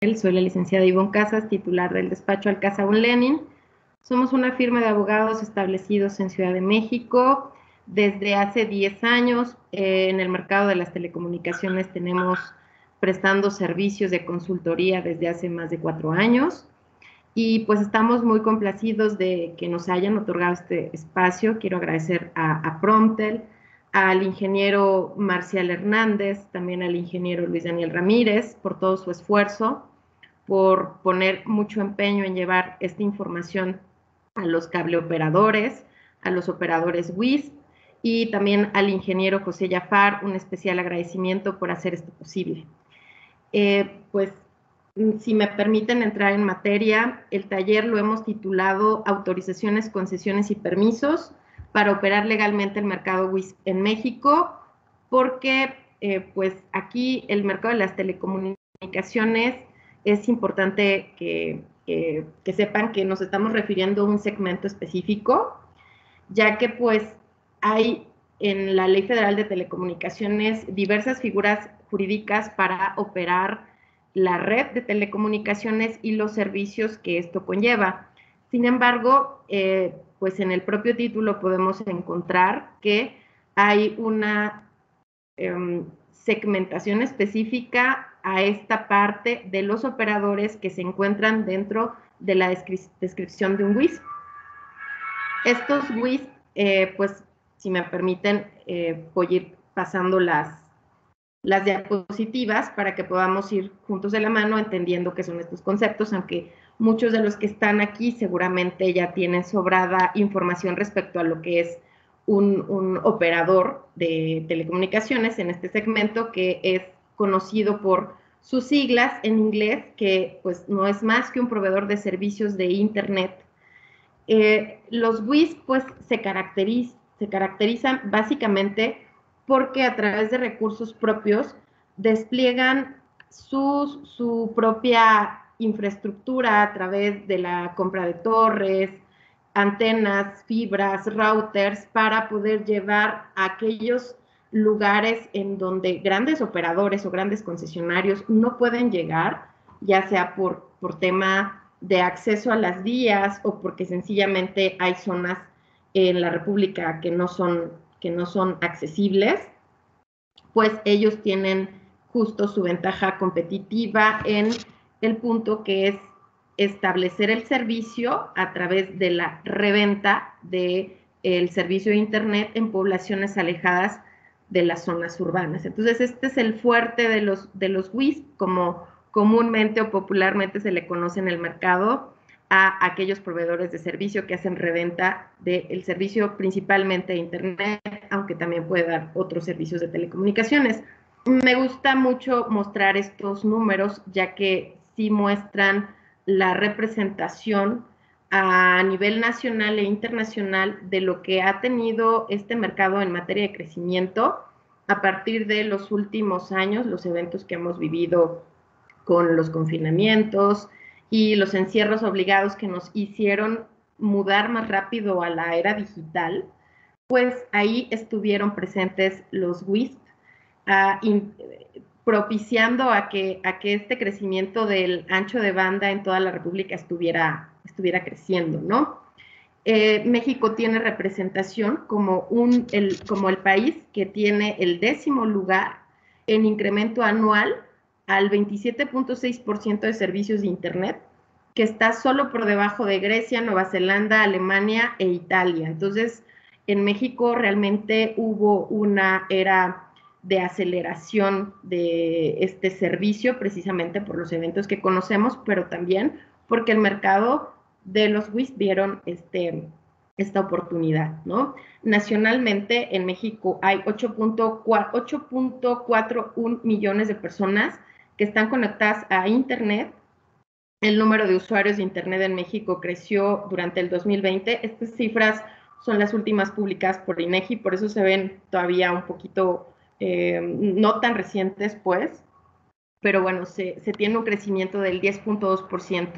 Soy la licenciada Ivonne Casas, titular del despacho Alcázar Lenin. Somos una firma de abogados establecidos en Ciudad de México. Desde hace 10 años en el mercado de las telecomunicaciones tenemos prestando servicios de consultoría desde hace más de 4 años. Y pues estamos muy complacidos de que nos hayan otorgado este espacio. Quiero agradecer a Promptel, al ingeniero Marcial Hernández, también al ingeniero Luis Daniel Ramírez por todo su esfuerzo, por poner mucho empeño en llevar esta información a los cableoperadores, a los operadores WISP, y también al ingeniero José Jafar, un especial agradecimiento por hacer esto posible. Pues, si me permiten entrar en materia, el taller lo hemos titulado Autorizaciones, concesiones y permisos para operar legalmente el mercado WISP en México, porque pues aquí el mercado de las telecomunicaciones es importante que sepan que nos estamos refiriendo a un segmento específico, ya que pues hay en la Ley Federal de Telecomunicaciones diversas figuras jurídicas para operar la red de telecomunicaciones y los servicios que esto conlleva. Sin embargo, pues en el propio título podemos encontrar que hay una segmentación específica a esta parte de los operadores que se encuentran dentro de la descripción de un WISP. Estos WISP, pues, si me permiten, voy a ir pasando las diapositivas para que podamos ir juntos de la mano entendiendo qué son estos conceptos, aunque muchos de los que están aquí seguramente ya tienen sobrada información respecto a lo que es un operador de telecomunicaciones en este segmento, que es conocido por sus siglas en inglés, que pues no es más que un proveedor de servicios de Internet. Los WISP pues se caracterizan básicamente porque a través de recursos propios despliegan su propia infraestructura a través de la compra de torres, antenas, fibras, routers, para poder llevar a aquellos lugares en donde grandes operadores o grandes concesionarios no pueden llegar, ya sea por tema de acceso a las vías o porque sencillamente hay zonas en la República que no son accesibles, pues ellos tienen justo su ventaja competitiva en el punto que es establecer el servicio a través de la reventa del servicio de Internet en poblaciones alejadas de las zonas urbanas. Entonces, este es el fuerte de los WISP, como comúnmente o popularmente se le conoce en el mercado a aquellos proveedores de servicio que hacen reventa del servicio principalmente de Internet, aunque también puede dar otros servicios de telecomunicaciones. Me gusta mucho mostrar estos números, ya que sí muestran la representación a nivel nacional e internacional de lo que ha tenido este mercado en materia de crecimiento a partir de los últimos años, los eventos que hemos vivido con los confinamientos y los encierros obligados que nos hicieron mudar más rápido a la era digital, pues ahí estuvieron presentes los WISP, propiciando a que este crecimiento del ancho de banda en toda la República estuviera creciendo, ¿no? México tiene representación como el país que tiene el 10º lugar en incremento anual al 27.6% de servicios de Internet, que está solo por debajo de Grecia, Nueva Zelanda, Alemania e Italia. Entonces, en México realmente hubo una era de aceleración de este servicio, precisamente por los eventos que conocemos, pero también porque el mercado de los WISP vieron esta oportunidad, ¿no? Nacionalmente, en México hay 8.41 millones de personas que están conectadas a Internet. El número de usuarios de Internet en México creció durante el 2020. Estas cifras son las últimas publicadas por INEGI, por eso se ven todavía un poquito no tan recientes, pues, pero bueno, se tiene un crecimiento del 10.2%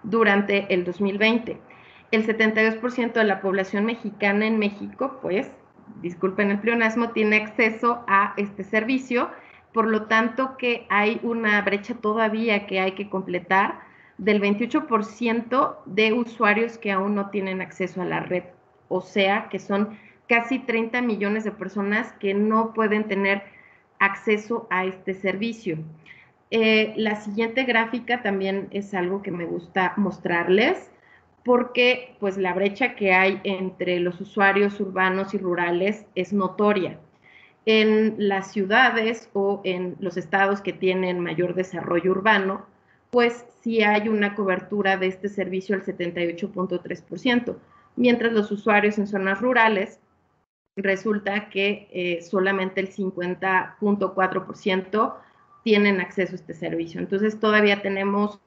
durante el 2020. El 72% de la población mexicana en México, pues, disculpen el pleonasmo, tiene acceso a este servicio, por lo tanto que hay una brecha todavía que hay que completar del 28% de usuarios que aún no tienen acceso a la red, o sea que son casi 30 millones de personas que no pueden tener acceso a este servicio. La siguiente gráfica también es algo que me gusta mostrarles, porque pues la brecha que hay entre los usuarios urbanos y rurales es notoria. En las ciudades o en los estados que tienen mayor desarrollo urbano, pues sí hay una cobertura de este servicio al 78.3%, mientras los usuarios en zonas rurales resulta que solamente el 50.4% tienen acceso a este servicio. Entonces todavía tenemos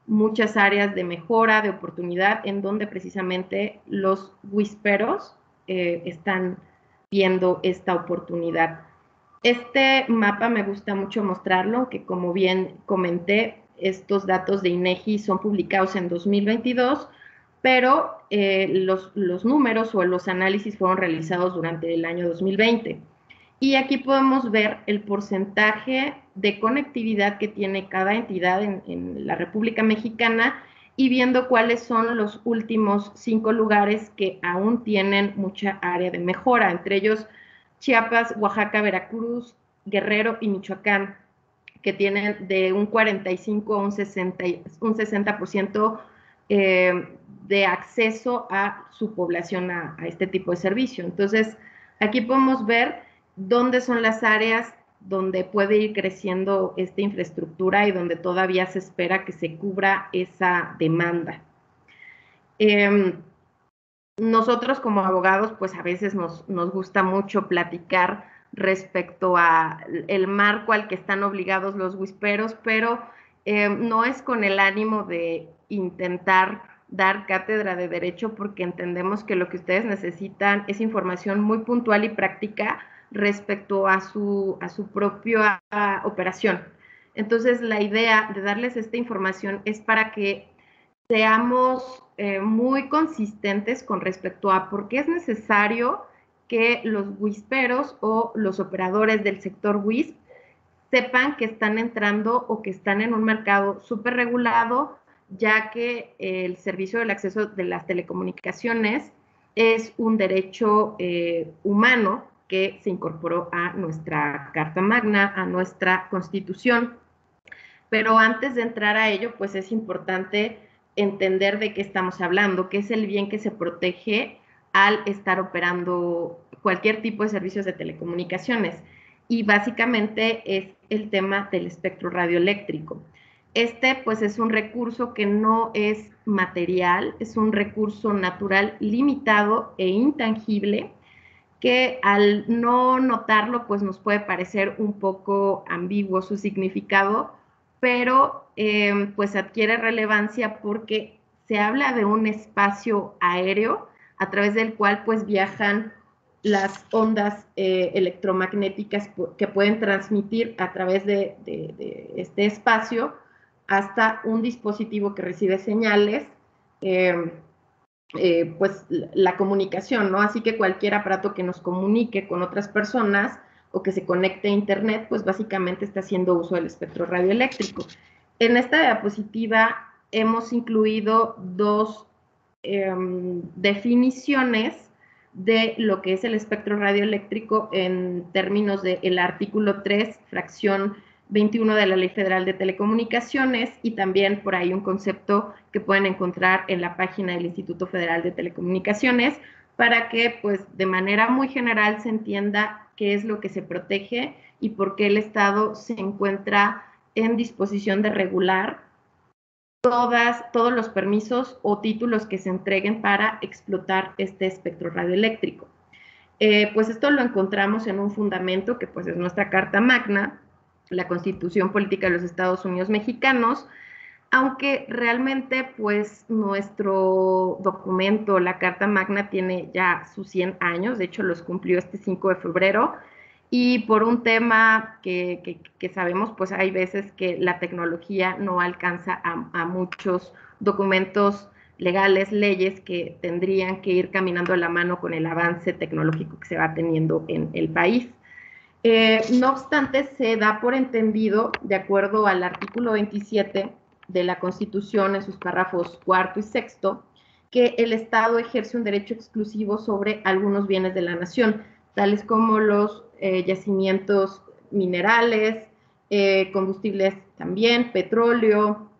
muchas áreas de mejora, de oportunidad, en donde precisamente los whisperos están viendo esta oportunidad. Este mapa me gusta mucho mostrarlo, que como bien comenté, estos datos de INEGI son publicados en 2022, pero los números o los análisis fueron realizados durante el año 2020. Y aquí podemos ver el porcentaje de conectividad que tiene cada entidad en la República Mexicana y viendo cuáles son los últimos 5 lugares que aún tienen mucha área de mejora, entre ellos Chiapas, Oaxaca, Veracruz, Guerrero y Michoacán, que tienen de un 45 a un 60% de acceso a su población a este tipo de servicio. Entonces, aquí podemos ver dónde son las áreas donde puede ir creciendo esta infraestructura y donde todavía se espera que se cubra esa demanda. Nosotros como abogados, pues a veces nos gusta mucho platicar respecto a el marco al que están obligados los whisperos, pero no es con el ánimo de intentar dar cátedra de derecho, porque entendemos que lo que ustedes necesitan es información muy puntual y práctica respecto a su propia operación. Entonces, la idea de darles esta información es para que seamos muy consistentes con respecto a por qué es necesario que los whisperos o los operadores del sector WISP sepan que están entrando o que están en un mercado súper regulado, ya que el servicio del acceso de las telecomunicaciones es un derecho humano que se incorporó a nuestra Carta Magna, a nuestra Constitución. Pero antes de entrar a ello, pues es importante entender de qué estamos hablando, qué es el bien que se protege al estar operando cualquier tipo de servicios de telecomunicaciones. Y básicamente es el tema del espectro radioeléctrico. Este, pues, es un recurso que no es material, es un recurso natural limitado e intangible, que al no notarlo, pues nos puede parecer un poco ambiguo su significado, pero pues adquiere relevancia porque se habla de un espacio aéreo a través del cual pues viajan las ondas electromagnéticas que pueden transmitir a través de este espacio hasta un dispositivo que recibe señales, pues la comunicación, ¿no? Así que cualquier aparato que nos comunique con otras personas o que se conecte a internet, pues básicamente está haciendo uso del espectro radioeléctrico. En esta diapositiva hemos incluido dos definiciones de lo que es el espectro radioeléctrico en términos del artículo 3, fracción 21 de la Ley Federal de Telecomunicaciones, y también por ahí un concepto que pueden encontrar en la página del Instituto Federal de Telecomunicaciones, para que pues de manera muy general se entienda qué es lo que se protege y por qué el Estado se encuentra en disposición de regular todos los permisos o títulos que se entreguen para explotar este espectro radioeléctrico. Pues esto lo encontramos en un fundamento que pues es nuestra Carta Magna, la Constitución Política de los Estados Unidos Mexicanos, aunque realmente pues nuestro documento, la Carta Magna, tiene ya sus 100 años, de hecho los cumplió este 5 de febrero, y por un tema que sabemos, pues hay veces que la tecnología no alcanza a muchos documentos legales, leyes que tendrían que ir caminando a la mano con el avance tecnológico que se va teniendo en el país. No obstante, se da por entendido, de acuerdo al artículo 27 de la Constitución, en sus párrafos cuarto y sexto, que el Estado ejerce un derecho exclusivo sobre algunos bienes de la nación, tales como los yacimientos minerales, combustibles también, petróleo,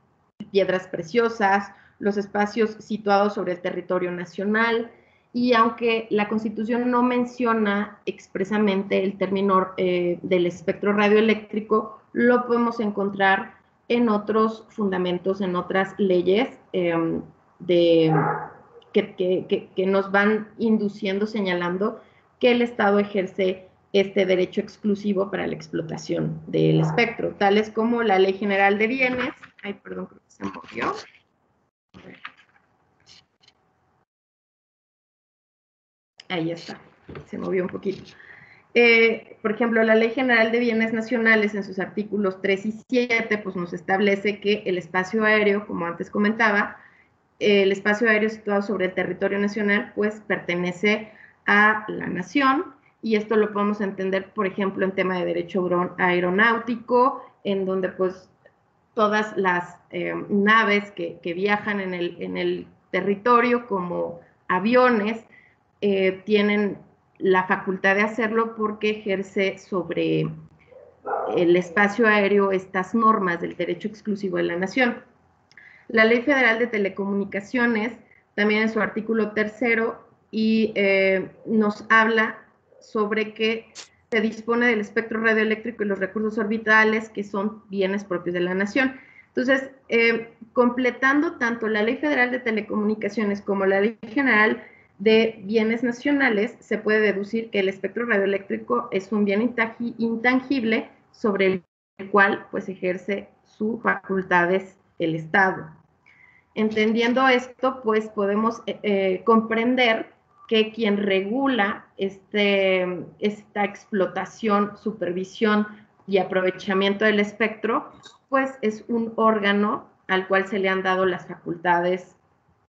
piedras preciosas, los espacios situados sobre el territorio nacional, y aunque la Constitución no menciona expresamente el término del espectro radioeléctrico, lo podemos encontrar en otros fundamentos, en otras leyes que nos van induciendo, señalando que el Estado ejerce este derecho exclusivo para la explotación del espectro, tales como la Ley General de Bienes. Ay, perdón, creo que se movió. Ahí está, se movió un poquito. Por ejemplo, la Ley General de Bienes Nacionales, en sus artículos 3 y 7, pues nos establece que el espacio aéreo, como antes comentaba, el espacio aéreo situado sobre el territorio nacional, pues pertenece a la nación, y esto lo podemos entender, por ejemplo, en tema de derecho aeronáutico, en donde pues todas las naves que viajan en el territorio como aviones tienen la facultad de hacerlo porque ejerce sobre el espacio aéreo estas normas del derecho exclusivo de la nación. La Ley Federal de Telecomunicaciones, también en su artículo tercero, y nos habla sobre que se dispone del espectro radioeléctrico y los recursos orbitales, que son bienes propios de la nación. Entonces, completando tanto la Ley Federal de Telecomunicaciones como la Ley General de Bienes Nacionales, se puede deducir que el espectro radioeléctrico es un bien intangible sobre el cual pues ejerce sus facultades el Estado. Entendiendo esto, pues podemos comprender que quien regula esta explotación, supervisión y aprovechamiento del espectro, pues es un órgano al cual se le han dado las facultades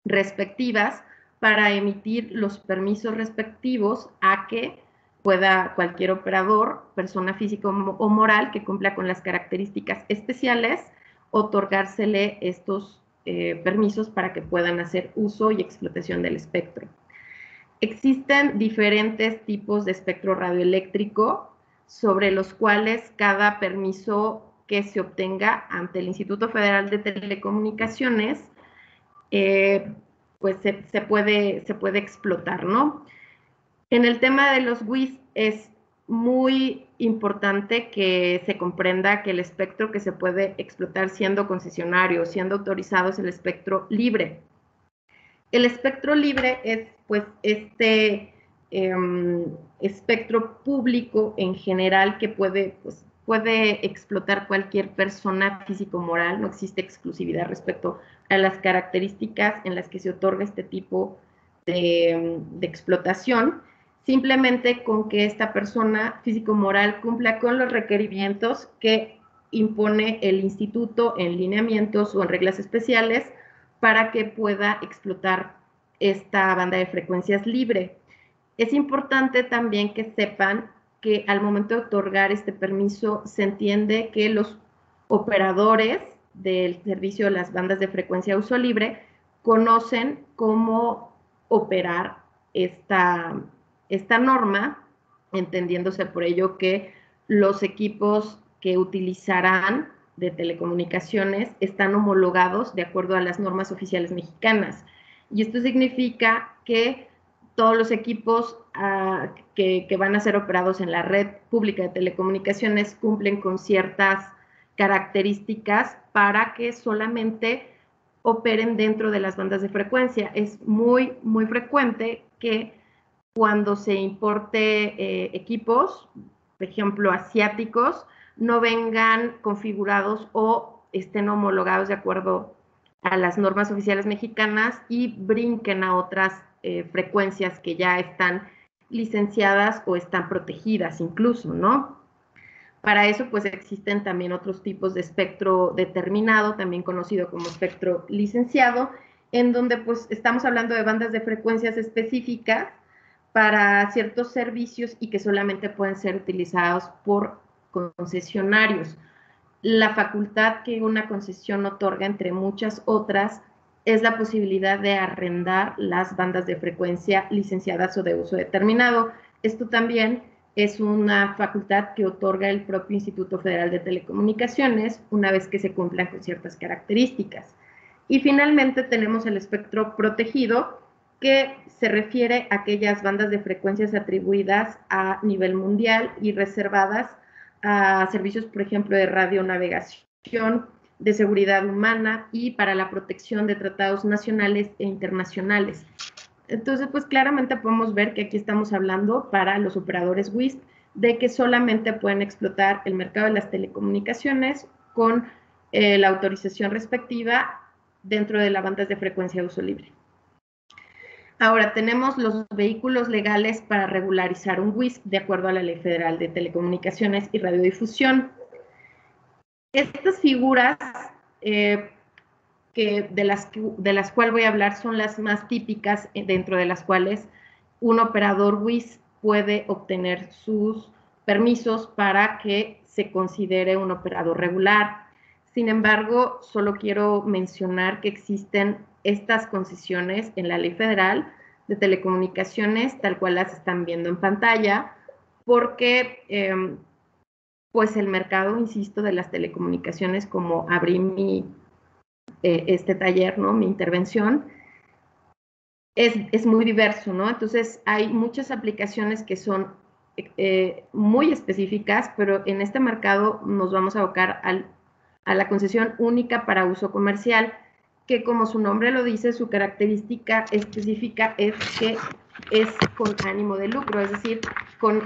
respectivas para emitir los permisos respectivos a que pueda cualquier operador, persona física o moral que cumpla con las características especiales, otorgársele estos permisos para que puedan hacer uso y explotación del espectro. Existen diferentes tipos de espectro radioeléctrico sobre los cuales cada permiso que se obtenga ante el Instituto Federal de Telecomunicaciones pues se puede explotar, ¿no? En el tema de los WIS es muy importante que se comprenda que el espectro que se puede explotar siendo concesionario, siendo autorizado, es el espectro libre. El espectro libre es pues espectro público en general que puede explotar cualquier persona físico-moral, no existe exclusividad respecto a las características en las que se otorga este tipo de explotación, simplemente con que esta persona físico-moral cumpla con los requerimientos que impone el instituto en lineamientos o en reglas especiales para que pueda explotar esta banda de frecuencias libre. Es importante también que sepan que al momento de otorgar este permiso se entiende que los operadores del servicio de las bandas de frecuencia uso libre conocen cómo operar esta norma, entendiéndose por ello que los equipos que utilizarán de telecomunicaciones están homologados de acuerdo a las normas oficiales mexicanas. Y esto significa que todos los equipos que van a ser operados en la red pública de telecomunicaciones cumplen con ciertas características para que solamente operen dentro de las bandas de frecuencia. Es muy, muy frecuente que cuando se importe equipos, por ejemplo, asiáticos, no vengan configurados o estén homologados de acuerdo a las normas oficiales mexicanas y brinquen a otras frecuencias que ya están licenciadas o están protegidas incluso, ¿no? Para eso, pues existen también otros tipos de espectro determinado, también conocido como espectro licenciado, en donde pues estamos hablando de bandas de frecuencias específicas para ciertos servicios y que solamente pueden ser utilizados por concesionarios. La facultad que una concesión otorga, entre muchas otras, es la posibilidad de arrendar las bandas de frecuencia licenciadas o de uso determinado. Esto también es una facultad que otorga el propio Instituto Federal de Telecomunicaciones una vez que se cumplan con ciertas características. Y finalmente tenemos el espectro protegido, que se refiere a aquellas bandas de frecuencias atribuidas a nivel mundial y reservadas a servicios, por ejemplo, de radionavegación, de seguridad humana y para la protección de tratados nacionales e internacionales. Entonces, pues claramente podemos ver que aquí estamos hablando para los operadores WISP de que solamente pueden explotar el mercado de las telecomunicaciones con la autorización respectiva dentro de las bandas de frecuencia de uso libre. Ahora, tenemos los vehículos legales para regularizar un WISP de acuerdo a la Ley Federal de Telecomunicaciones y Radiodifusión. Estas figuras de las cuales voy a hablar son las más típicas, dentro de las cuales un operador WISP puede obtener sus permisos para que se considere un operador regular. Sin embargo, solo quiero mencionar que existen estas concesiones en la Ley Federal de Telecomunicaciones, tal cual las están viendo en pantalla, porque pues el mercado, insisto, de las telecomunicaciones, como abrí este taller, ¿no? Mi intervención, es muy diverso, ¿no? Entonces, hay muchas aplicaciones que son muy específicas, pero en este mercado nos vamos a abocar a la concesión única para uso comercial, que como su nombre lo dice, su característica específica es que es con ánimo de lucro, es decir, con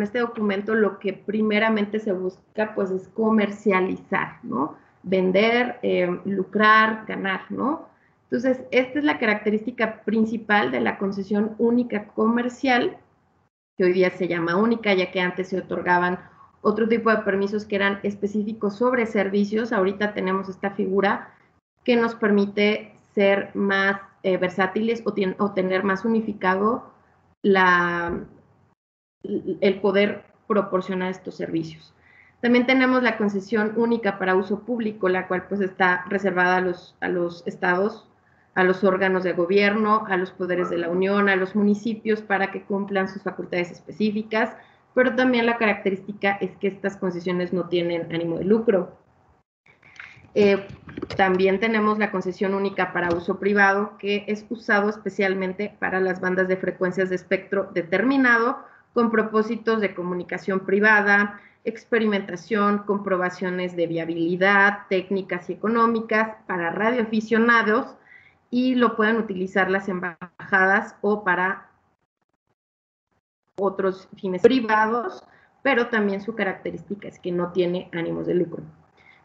este documento lo que primeramente se busca pues es comercializar, ¿no? Vender, lucrar, ganar, ¿no? Entonces, esta es la característica principal de la concesión única comercial, que hoy día se llama única, ya que antes se otorgaban otro tipo de permisos que eran específicos sobre servicios. Ahorita tenemos esta figura que nos permite ser más versátiles o tener más unificado el poder proporcionar estos servicios. También tenemos la concesión única para uso público, la cual pues está reservada a los estados, a los órganos de gobierno, a los poderes de la Unión, a los municipios para que cumplan sus facultades específicas, pero también la característica es que estas concesiones no tienen ánimo de lucro. También tenemos la concesión única para uso privado, que es usado especialmente para las bandas de frecuencias de espectro determinado con propósitos de comunicación privada, experimentación, comprobaciones de viabilidad, técnicas y económicas para radioaficionados, y lo pueden utilizar las embajadas o para otros fines privados, pero también su característica es que no tiene ánimos de lucro.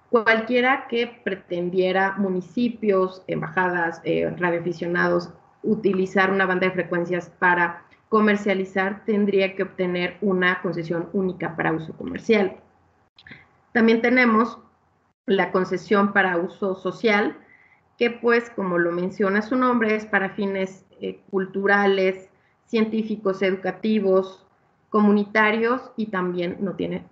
Cualquiera que pretendiera, municipios, embajadas, radioaficionados, utilizar una banda de frecuencias para comercializar, tendría que obtener una concesión única para uso comercial. También tenemos la concesión para uso social, que pues, como lo menciona su nombre, es para fines culturales, científicos, educativos, comunitarios, y también no tiene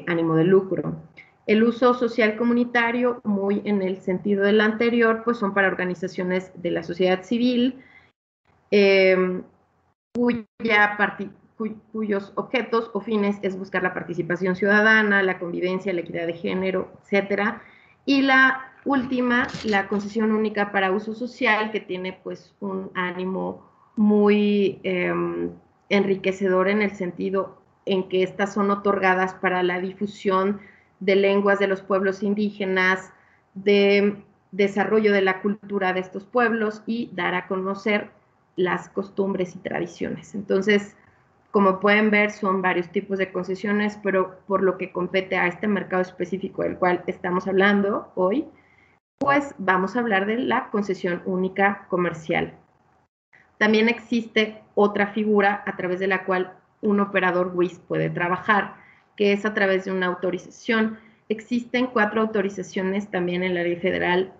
ánimo de lucro. El uso social comunitario, muy en el sentido del anterior, pues son para organizaciones de la sociedad civil, cuyos objetos o fines es buscar la participación ciudadana, la convivencia, la equidad de género, etcétera. Y la última, la concesión única para uso social, que tiene pues un ánimo muy enriquecedor en el sentido en que estas son otorgadas para la difusión de lenguas de los pueblos indígenas, de desarrollo de la cultura de estos pueblos y dar a conocer las costumbres y tradiciones. Entonces, como pueden ver, son varios tipos de concesiones, pero por lo que compete a este mercado específico del cual estamos hablando hoy, pues vamos a hablar de la concesión única comercial. También existe otra figura a través de la cual un operador WISP puede trabajar, que es a través de una autorización. Existen 4 autorizaciones también en la Ley Federal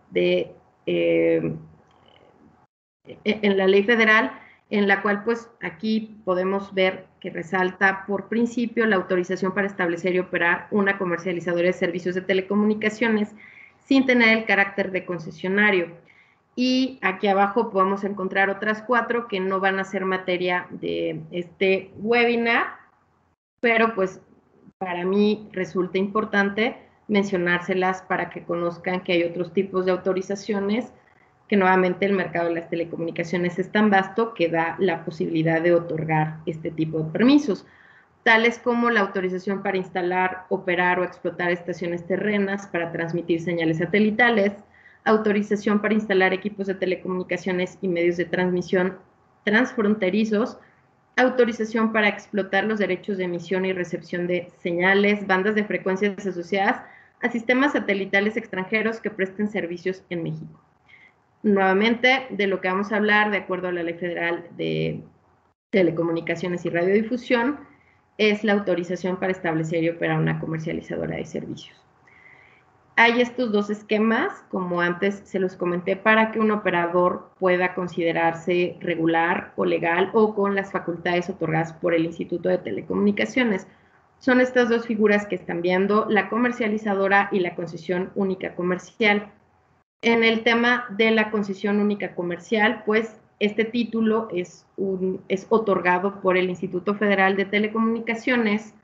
en la cual pues aquí podemos ver que resalta por principio la autorización para establecer y operar una comercializadora de servicios de telecomunicaciones sin tener el carácter de concesionario. Y aquí abajo podemos encontrar otras 4 que no van a ser materia de este webinar, pero pues para mí resulta importante mencionárselas para que conozcan que hay otros tipos de autorizaciones, que nuevamente el mercado de las telecomunicaciones es tan vasto que da la posibilidad de otorgar este tipo de permisos, tales como la autorización para instalar, operar o explotar estaciones terrenas para transmitir señales satelitales, autorización para instalar equipos de telecomunicaciones y medios de transmisión transfronterizos, autorización para explotar los derechos de emisión y recepción de señales, bandas de frecuencias asociadas a sistemas satelitales extranjeros que presten servicios en México. Nuevamente, de lo que vamos a hablar, de acuerdo a la Ley Federal de Telecomunicaciones y Radiodifusión, es la autorización para establecer y operar una comercializadora de servicios. Hay estos 2 esquemas, como antes se los comenté, para que un operador pueda considerarse regular o legal o con las facultades otorgadas por el Instituto de Telecomunicaciones. Son estas 2 figuras que están viendo, la comercializadora y la concesión única comercial. En el tema de la concesión única comercial, pues este título es otorgado por el Instituto Federal de Telecomunicaciones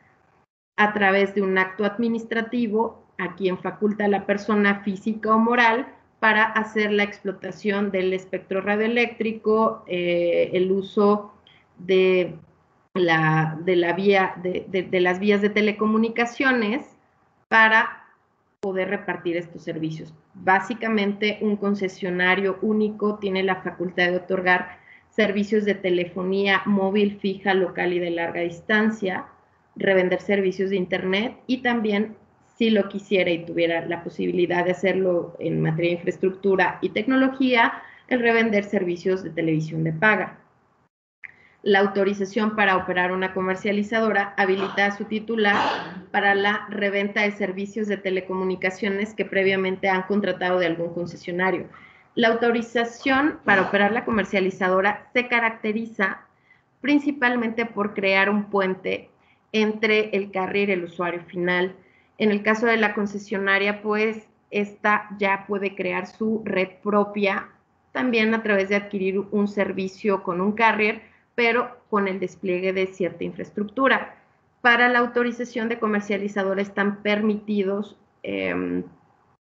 a través de un acto administrativo a quien faculta la persona física o moral para hacer la explotación del espectro radioeléctrico, el uso de las vías de telecomunicaciones para poder repartir estos servicios. Básicamente, un concesionario único tiene la facultad de otorgar servicios de telefonía móvil, fija, local y de larga distancia, revender servicios de internet y también, si lo quisiera y tuviera la posibilidad de hacerlo en materia de infraestructura y tecnología, el revender servicios de televisión de paga. La autorización para operar una comercializadora habilita a su titular para la reventa de servicios de telecomunicaciones que previamente han contratado de algún concesionario. La autorización para operar la comercializadora se caracteriza principalmente por crear un puente entre el carrier y el usuario final. En el caso de la concesionaria, pues, esta ya puede crear su red propia, también a través de adquirir un servicio con un carrier, pero con el despliegue de cierta infraestructura. Para la autorización de comercializadores están permitidos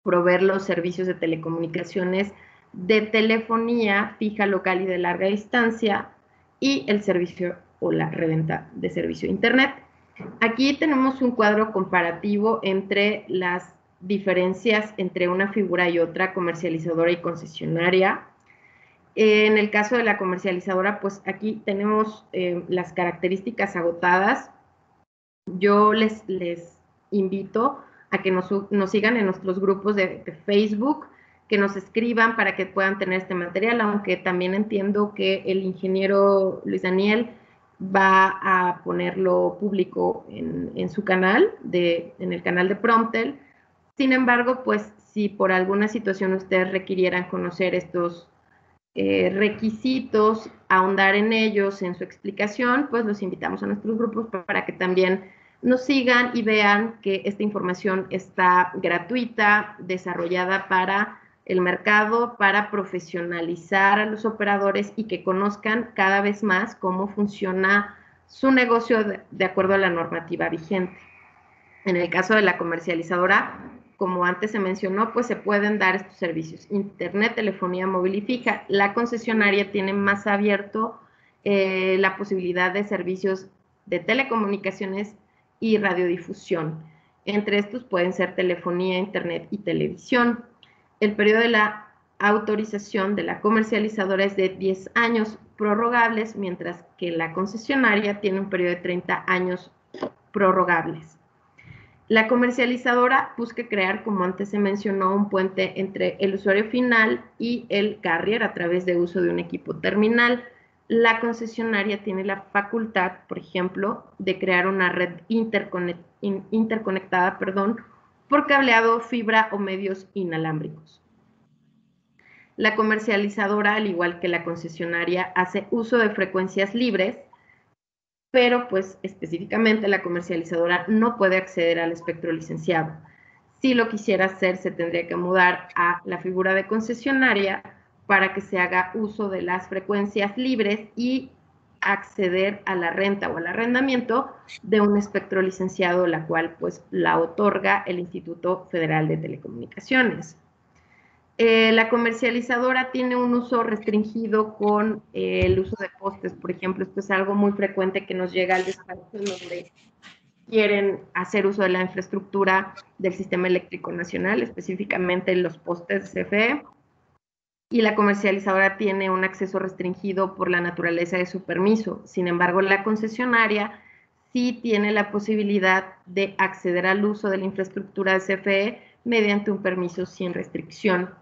proveer los servicios de telecomunicaciones de telefonía fija, local y de larga distancia y el servicio o la reventa de servicio de internet. Aquí tenemos un cuadro comparativo entre las diferencias entre una figura y otra, comercializadora y concesionaria. En el caso de la comercializadora, pues aquí tenemos las características agotadas. Yo les invito a que nos sigan en nuestros grupos de Facebook, que nos escriban para que puedan tener este material, aunque también entiendo que el ingeniero Luis Daniel va a ponerlo público en su canal, en el canal de Promptel. Sin embargo, pues si por alguna situación ustedes requirieran conocer estos requisitos, ahondar en ellos, en su explicación, pues los invitamos a nuestros grupos para que también nos sigan y vean que esta información está gratuita, desarrollada para el mercado, para profesionalizar a los operadores y que conozcan cada vez más cómo funciona su negocio de acuerdo a la normativa vigente. En el caso de la comercializadora, como antes se mencionó, pues se pueden dar estos servicios, internet, telefonía móvil y fija. La concesionaria tiene más abierto la posibilidad de servicios de telecomunicaciones y radiodifusión. Entre estos pueden ser telefonía, internet y televisión. El periodo de la autorización de la comercializadora es de 10 años prorrogables, mientras que la concesionaria tiene un periodo de 30 años prorrogables. La comercializadora busca crear, como antes se mencionó, un puente entre el usuario final y el carrier a través de uso de un equipo terminal. La concesionaria tiene la facultad, por ejemplo, de crear una red interconectada, por cableado, fibra o medios inalámbricos. La comercializadora, al igual que la concesionaria, hace uso de frecuencias libres, pero pues específicamente la comercializadora no puede acceder al espectro licenciado. Si lo quisiera hacer, se tendría que mudar a la figura de concesionaria para que se haga uso de las frecuencias libres y acceder a la renta o al arrendamiento de un espectro licenciado, la cual pues la otorga el Instituto Federal de Telecomunicaciones. La comercializadora tiene un uso restringido con el uso de postes, por ejemplo. Esto es algo muy frecuente que nos llega al despacho donde quieren hacer uso de la infraestructura del Sistema Eléctrico Nacional, específicamente los postes de CFE, y la comercializadora tiene un acceso restringido por la naturaleza de su permiso. Sin embargo, la concesionaria sí tiene la posibilidad de acceder al uso de la infraestructura de CFE mediante un permiso sin restricción.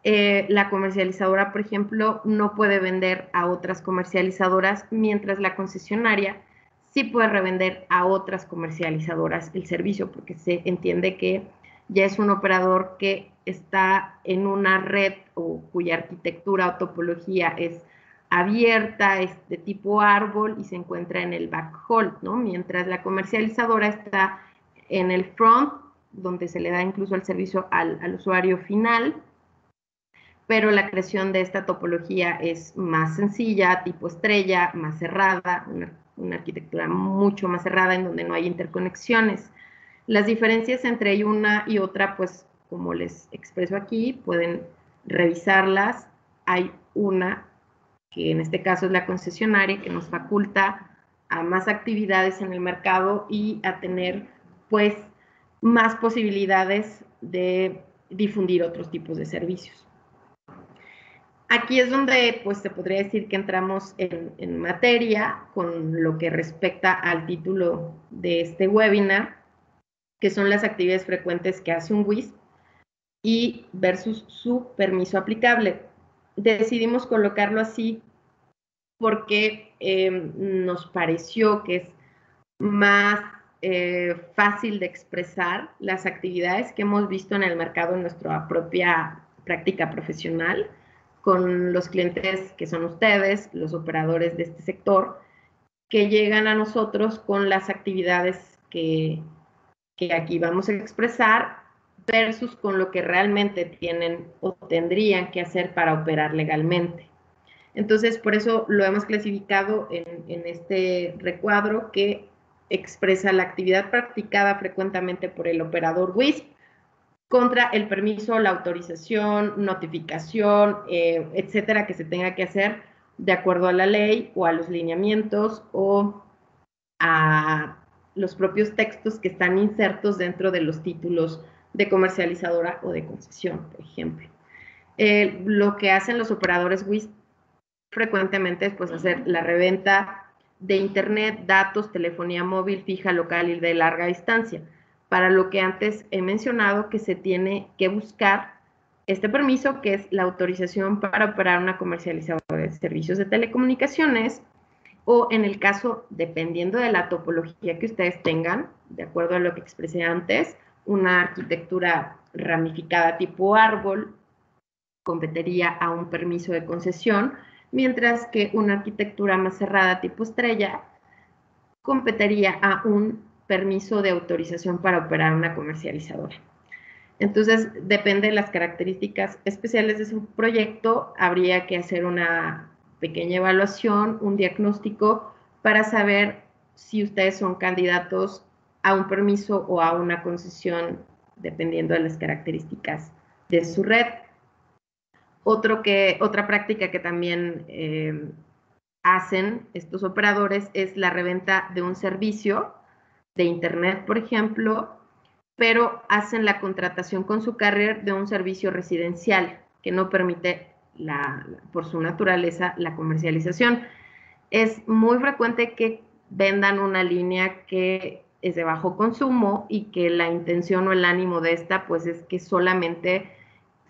La comercializadora, por ejemplo, no puede vender a otras comercializadoras, mientras la concesionaria sí puede revender a otras comercializadoras el servicio, porque se entiende que ya es un operador que está en una red o cuya arquitectura o topología es abierta, es de tipo árbol y se encuentra en el backhaul, ¿no? Mientras la comercializadora está en el front, donde se le da incluso el servicio al usuario final, pero la creación de esta topología es más sencilla, tipo estrella, más cerrada, una arquitectura mucho más cerrada en donde no hay interconexiones. Las diferencias entre una y otra, pues como les expreso aquí, pueden revisarlas. Hay una que en este caso es la concesionaria, que nos faculta a más actividades en el mercado y a tener pues más posibilidades de difundir otros tipos de servicios. Aquí es donde pues se podría decir que entramos en materia con lo que respecta al título de este webinar, que son las actividades frecuentes que hace un WISP y versus su permiso aplicable. Decidimos colocarlo así porque nos pareció que es más fácil de expresar las actividades que hemos visto en el mercado en nuestra propia práctica profesional con los clientes que son ustedes, los operadores de este sector, que llegan a nosotros con las actividades que aquí vamos a expresar versus con lo que realmente tienen o tendrían que hacer para operar legalmente. Entonces, por eso lo hemos clasificado en este recuadro que expresa la actividad practicada frecuentemente por el operador WISP contra el permiso, la autorización, notificación, etcétera, que se tenga que hacer de acuerdo a la ley o a los lineamientos o a los propios textos que están insertos dentro de los títulos de comercializadora o de concesión, por ejemplo. Lo que hacen los operadores WISP frecuentemente es pues hacer la reventa de internet, datos, telefonía móvil fija, local y de larga distancia, para lo que antes he mencionado que se tiene que buscar este permiso, que es la autorización para operar una comercializadora de servicios de telecomunicaciones, o en el caso, dependiendo de la topología que ustedes tengan, de acuerdo a lo que expresé antes, una arquitectura ramificada tipo árbol competiría a un permiso de concesión, mientras que una arquitectura más cerrada tipo estrella competiría a un permiso de autorización para operar una comercializadora. Entonces, depende de las características especiales de su proyecto, habría que hacer una pequeña evaluación, un diagnóstico para saber si ustedes son candidatos a un permiso o a una concesión, dependiendo de las características de su red. Otra práctica que también hacen estos operadores es la reventa de un servicio de internet, por ejemplo, pero hacen la contratación con su carrier de un servicio residencial que no permite, por su naturaleza, la comercialización. Es muy frecuente que vendan una línea que es de bajo consumo y que la intención o el ánimo de esta pues es que solamente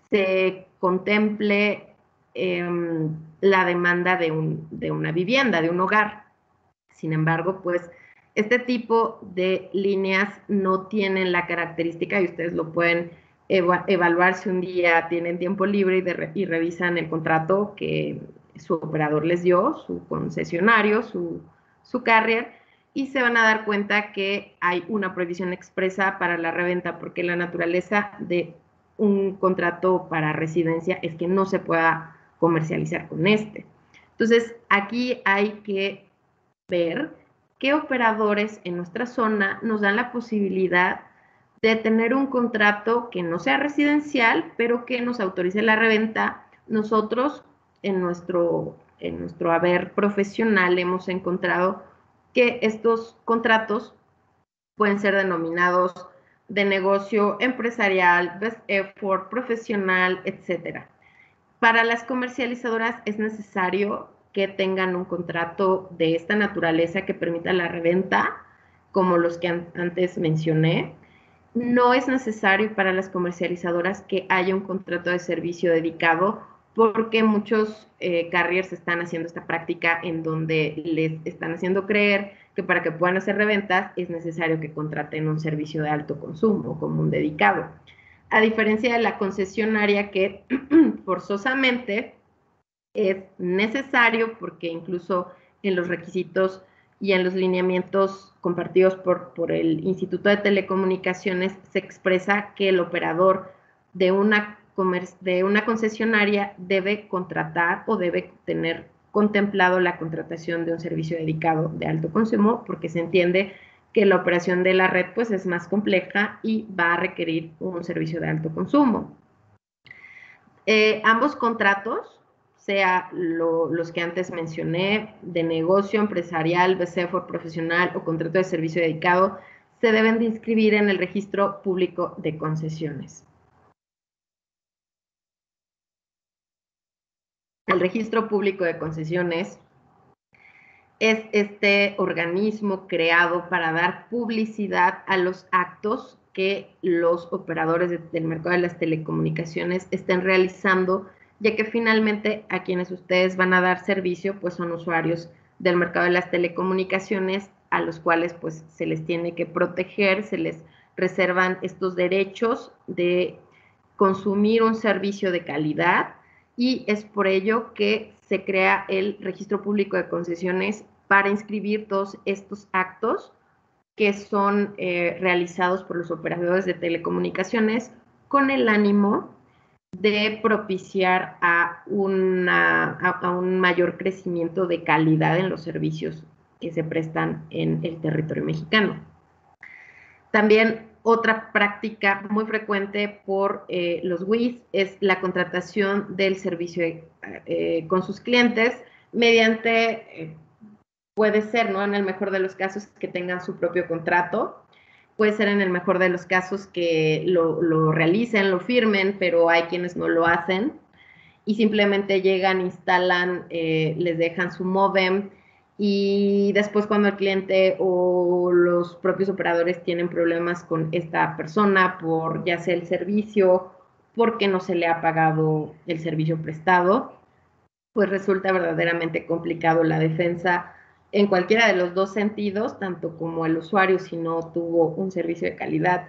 se contemple la demanda de una vivienda, de un hogar. Sin embargo, pues este tipo de líneas no tienen la característica, y ustedes lo pueden evaluar si un día tienen tiempo libre y revisan el contrato que su operador les dio, su concesionario, su carrier, y se van a dar cuenta que hay una prohibición expresa para la reventa, porque la naturaleza de un contrato para residencia es que no se pueda comercializar con este. Entonces, aquí hay que ver qué operadores en nuestra zona nos dan la posibilidad de tener un contrato que no sea residencial, pero que nos autorice la reventa. Nosotros, en nuestro haber profesional, hemos encontrado que estos contratos pueden ser denominados de negocio empresarial, best effort, profesional, etcétera. Para las comercializadoras es necesario que tengan un contrato de esta naturaleza que permita la reventa, como los que antes mencioné. No es necesario para las comercializadoras que haya un contrato de servicio dedicado, porque muchos carriers están haciendo esta práctica en donde les están haciendo creer que para que puedan hacer reventas es necesario que contraten un servicio de alto consumo como un dedicado. A diferencia de la concesionaria, que forzosamente es necesario, porque incluso en los requisitos y en los lineamientos compartidos por el Instituto de Telecomunicaciones se expresa que el operador de una concesionaria debe contratar o debe tener contemplado la contratación de un servicio dedicado de alto consumo, porque se entiende que la operación de la red pues es más compleja y va a requerir un servicio de alto consumo. Ambos contratos, sea los que antes mencioné, de negocio empresarial, BCFOR profesional o contrato de servicio dedicado, se deben de inscribir en el registro público de concesiones. El registro público de concesiones es este organismo creado para dar publicidad a los actos que los operadores del mercado de las telecomunicaciones estén realizando, ya que finalmente a quienes ustedes van a dar servicio pues son usuarios del mercado de las telecomunicaciones, a los cuales pues se les tiene que proteger, se les reservan estos derechos de consumir un servicio de calidad, y es por ello que se crea el registro público de concesiones para inscribir todos estos actos que son realizados por los operadores de telecomunicaciones con el ánimo de propiciar a un mayor crecimiento de calidad en los servicios que se prestan en el territorio mexicano. También otra práctica muy frecuente por los WIS es la contratación del servicio con sus clientes mediante, puede ser, ¿no?, en el mejor de los casos, que tengan su propio contrato. Puede ser en el mejor de los casos que lo realicen, lo firmen, pero hay quienes no lo hacen y simplemente llegan, instalan, les dejan su módem, y después cuando el cliente o los propios operadores tienen problemas con esta persona por ya sea el servicio, porque no se le ha pagado el servicio prestado, pues resulta verdaderamente complicado la defensa en cualquiera de los dos sentidos, tanto como el usuario si no tuvo un servicio de calidad,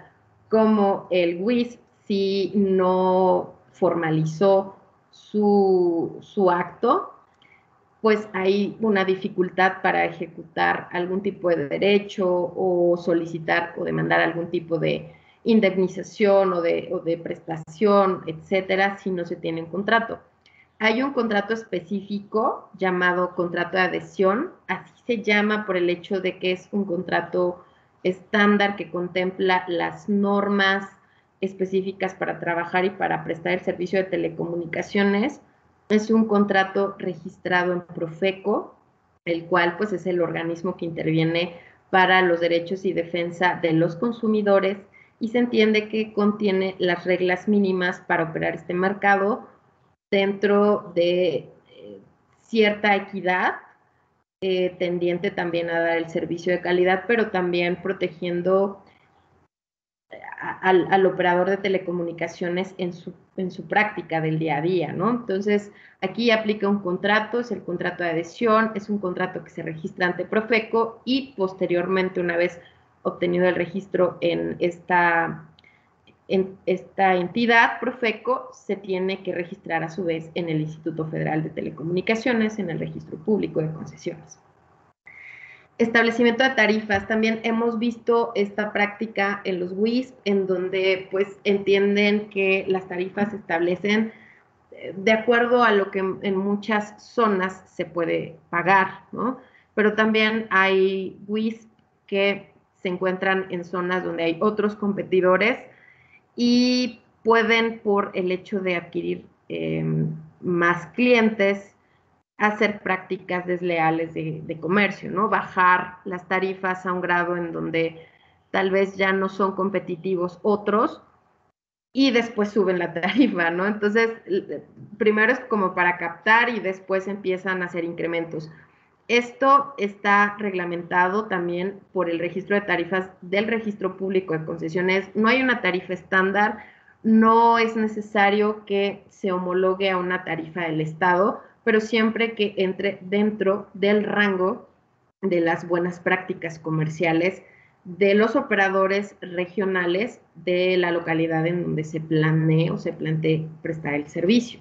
como el WIS si no formalizó su acto, pues hay una dificultad para ejecutar algún tipo de derecho o solicitar o demandar algún tipo de indemnización o de prestación, etcétera, si no se tiene un contrato. Hay un contrato específico llamado contrato de adhesión, así se llama por el hecho de que es un contrato estándar que contempla las normas específicas para trabajar y para prestar el servicio de telecomunicaciones. Es un contrato registrado en Profeco, el cual pues es el organismo que interviene para los derechos y defensa de los consumidores, y se entiende que contiene las reglas mínimas para operar este mercado dentro de cierta equidad, tendiente también a dar el servicio de calidad, pero también protegiendo al operador de telecomunicaciones en su práctica del día a día, ¿no? Entonces, aquí aplica un contrato, es el contrato de adhesión, es un contrato que se registra ante Profeco y posteriormente, una vez obtenido el registro en esta esta entidad, Profeco, se tiene que registrar a su vez en el Instituto Federal de Telecomunicaciones, en el Registro Público de Concesiones. Establecimiento de tarifas. También hemos visto esta práctica en los WISP, en donde pues entienden que las tarifas se establecen de acuerdo a lo que en muchas zonas se puede pagar, ¿no? Pero también hay WISP que se encuentran en zonas donde hay otros competidores y pueden, por el hecho de adquirir más clientes, hacer prácticas desleales de comercio, ¿no? Bajar las tarifas a un grado en donde tal vez ya no son competitivos otros y después suben la tarifa, ¿no? Entonces, primero es como para captar y después empiezan a hacer incrementos. Esto está reglamentado también por el registro de tarifas del Registro Público de Concesiones. No hay una tarifa estándar, no es necesario que se homologue a una tarifa del Estado, pero siempre que entre dentro del rango de las buenas prácticas comerciales de los operadores regionales de la localidad en donde se planee o se plantee prestar el servicio.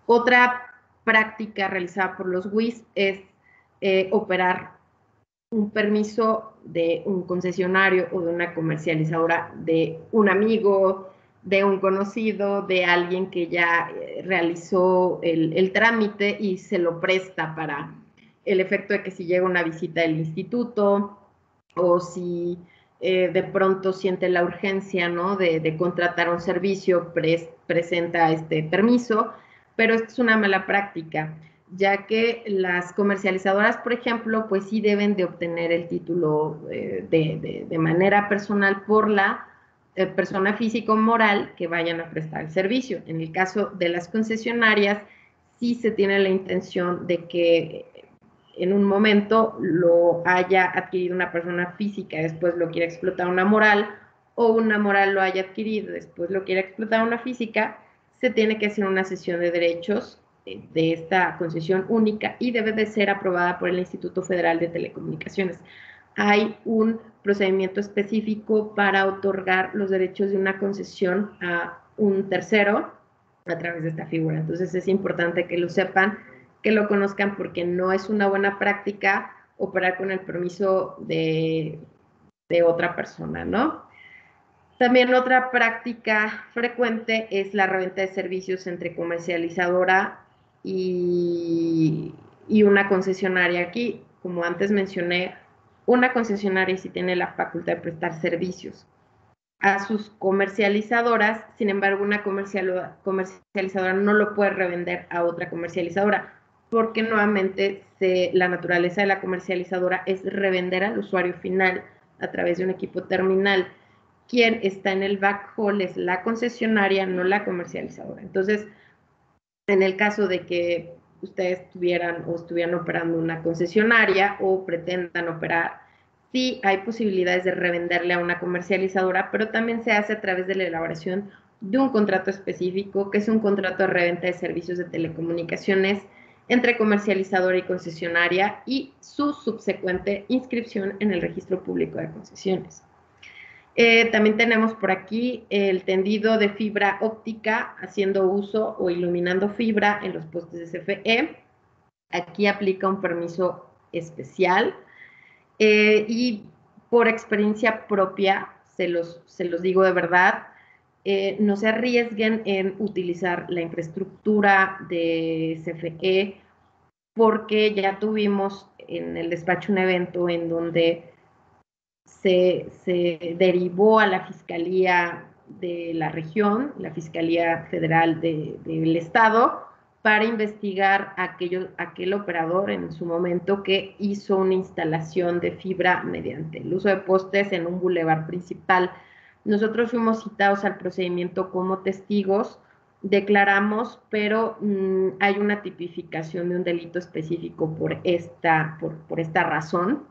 Otra práctica realizada por los WIS es operar un permiso de un concesionario o de una comercializadora de un amigo, de un conocido, de alguien que ya realizó el trámite y se lo presta para el efecto de que si llega una visita del instituto o si de pronto siente la urgencia, ¿no?, de contratar un servicio, presenta este permiso, pero esto es una mala práctica, ya que las comercializadoras, por ejemplo, pues sí deben de obtener el título de manera personal por la persona física o moral que vayan a prestar el servicio. En el caso de las concesionarias, sí se tiene la intención de que en un momento lo haya adquirido una persona física, después lo quiera explotar una moral, o una moral lo haya adquirido, después lo quiera explotar una física, se tiene que hacer una cesión de derechos de esta concesión única y debe de ser aprobada por el Instituto Federal de Telecomunicaciones. Hay un procedimiento específico para otorgar los derechos de una concesión a un tercero a través de esta figura. Entonces es importante que lo sepan, que lo conozcan, porque no es una buena práctica operar con el permiso de otra persona, ¿no? También otra práctica frecuente es la reventa de servicios entre comercializadora y una concesionaria. Aquí, como antes mencioné, una concesionaria sí tiene la facultad de prestar servicios a sus comercializadoras, sin embargo, una comercializadora no lo puede revender a otra comercializadora, porque nuevamente la naturaleza de la comercializadora es revender al usuario final a través de un equipo terminal. Quien está en el backhaul es la concesionaria, no la comercializadora. Entonces, en el caso de que ustedes estuvieran operando una concesionaria o pretendan operar, sí hay posibilidades de revenderle a una comercializadora, pero también se hace a través de la elaboración de un contrato específico, que es un contrato de reventa de servicios de telecomunicaciones entre comercializadora y concesionaria y su subsecuente inscripción en el Registro Público de Concesiones. También tenemos por aquí el tendido de fibra óptica haciendo uso o iluminando fibra en los postes de CFE. Aquí aplica un permiso especial y por experiencia propia, se los digo de verdad, no se arriesguen en utilizar la infraestructura de CFE, porque ya tuvimos en el despacho un evento en donde se derivó a la Fiscalía de la región, la Fiscalía Federal del Estado, para investigar aquel operador en su momento que hizo una instalación de fibra mediante el uso de postes en un bulevar principal. Nosotros fuimos citados al procedimiento como testigos, declaramos, pero hay una tipificación de un delito específico por esta razón.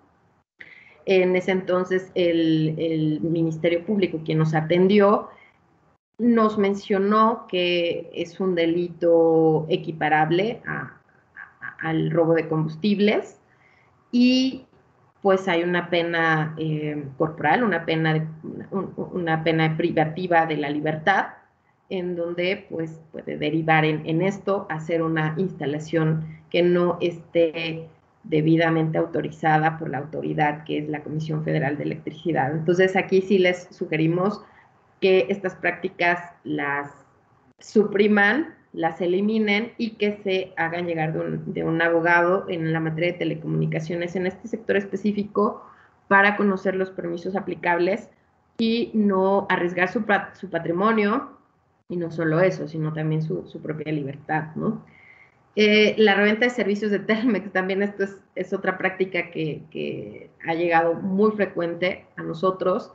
En ese entonces el Ministerio Público, quien nos atendió, nos mencionó que es un delito equiparable al robo de combustibles y pues hay una pena corporal, una pena privativa de la libertad, en donde pues puede derivar en esto, hacer una instalación que no esté debidamente autorizada por la autoridad que es la Comisión Federal de Electricidad. Entonces aquí sí les sugerimos que estas prácticas las supriman, las eliminen y que se hagan llegar de un abogado en la materia de telecomunicaciones en este sector específico para conocer los permisos aplicables y no arriesgar su patrimonio, y no solo eso, sino también su propia libertad, ¿no? La reventa de servicios de Telmex, también esto es otra práctica que ha llegado muy frecuente a nosotros,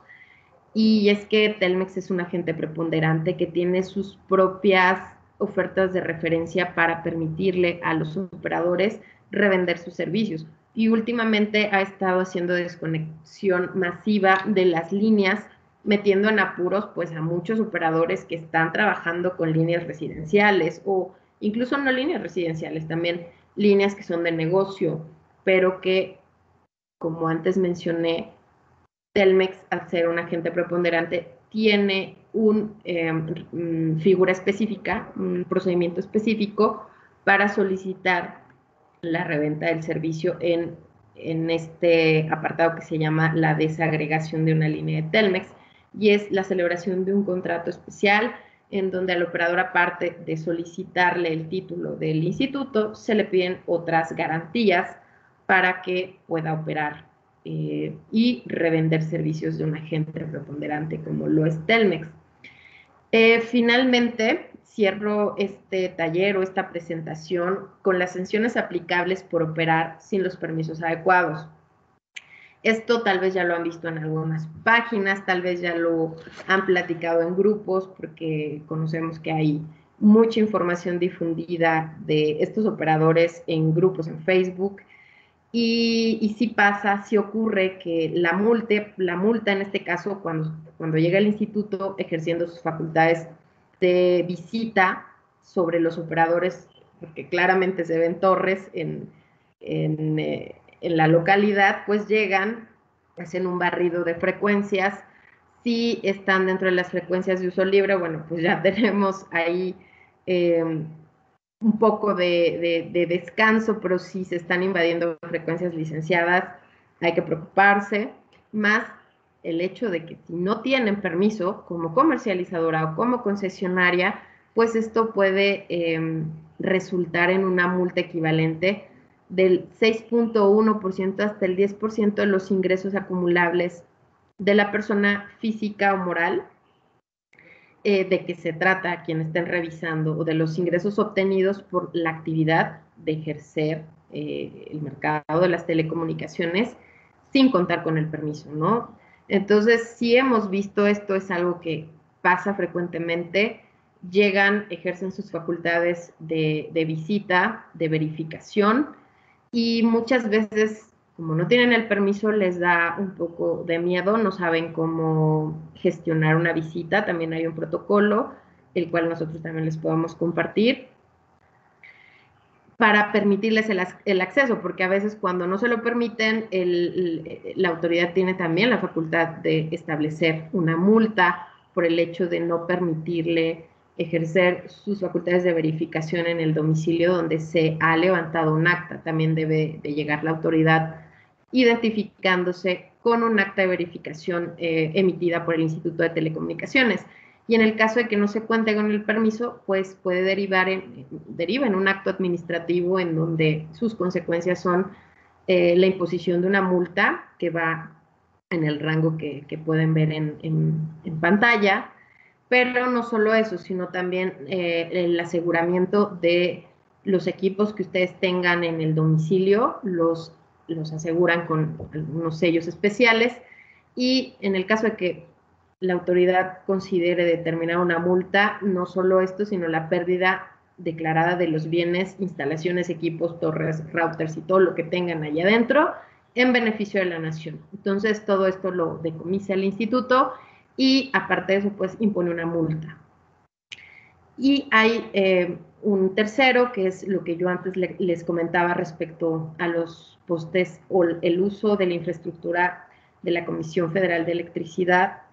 y es que Telmex es un agente preponderante que tiene sus propias ofertas de referencia para permitirle a los operadores revender sus servicios. Y últimamente ha estado haciendo desconexión masiva de las líneas, metiendo en apuros pues a muchos operadores que están trabajando con líneas residenciales, o incluso no líneas residenciales, también líneas que son de negocio, pero que, como antes mencioné, Telmex, al ser un agente preponderante, tiene una figura específica, un procedimiento específico para solicitar la reventa del servicio en este apartado que se llama la desagregación de una línea de Telmex, y es la celebración de un contrato especial en donde al operador, aparte de solicitarle el título del instituto, se le piden otras garantías para que pueda operar y revender servicios de un agente preponderante como lo es Telmex. Finalmente, cierro este taller o esta presentación con las sanciones aplicables por operar sin los permisos adecuados. Esto tal vez ya lo han visto en algunas páginas, tal vez ya lo han platicado en grupos, porque conocemos que hay mucha información difundida de estos operadores en grupos en Facebook. Y sí pasa, sí ocurre que la multa en este caso, cuando llega el instituto ejerciendo sus facultades de visita sobre los operadores, porque claramente se ven torres en la localidad, pues llegan, hacen un barrido de frecuencias. Si están dentro de las frecuencias de uso libre, bueno, pues ya tenemos ahí un poco de descanso, pero si se están invadiendo frecuencias licenciadas, hay que preocuparse, más el hecho de que si no tienen permiso como comercializadora o como concesionaria, pues esto puede resultar en una multa equivalente del 6.1% hasta el 10% de los ingresos acumulables de la persona física o moral de que se trata a quien estén revisando, o de los ingresos obtenidos por la actividad de ejercer el mercado de las telecomunicaciones sin contar con el permiso, ¿no? Entonces, sí hemos visto esto, es algo que pasa frecuentemente, llegan, ejercen sus facultades de visita, de verificación, y muchas veces, como no tienen el permiso, les da un poco de miedo, no saben cómo gestionar una visita. También hay un protocolo, el cual nosotros también les podemos compartir, para permitirles el acceso, porque a veces cuando no se lo permiten, la autoridad tiene también la facultad de establecer una multa por el hecho de no permitirle ejercer sus facultades de verificación en el domicilio donde se ha levantado un acta. También debe de llegar la autoridad identificándose con un acta de verificación emitida por el Instituto de Telecomunicaciones. Y en el caso de que no se cuente con el permiso, pues puede deriva en un acto administrativo en donde sus consecuencias son la imposición de una multa que va en el rango que pueden ver en pantalla, pero no solo eso, sino también el aseguramiento de los equipos que ustedes tengan en el domicilio, los aseguran con algunos sellos especiales, y en el caso de que la autoridad considere determinar una multa, no solo esto, sino la pérdida declarada de los bienes, instalaciones, equipos, torres, routers y todo lo que tengan allá adentro en beneficio de la nación. Entonces, todo esto lo decomisa el instituto y, aparte de eso, pues impone una multa. Y hay un tercero, que es lo que yo antes les comentaba respecto a los postes o el uso de la infraestructura de la Comisión Federal de Electricidad,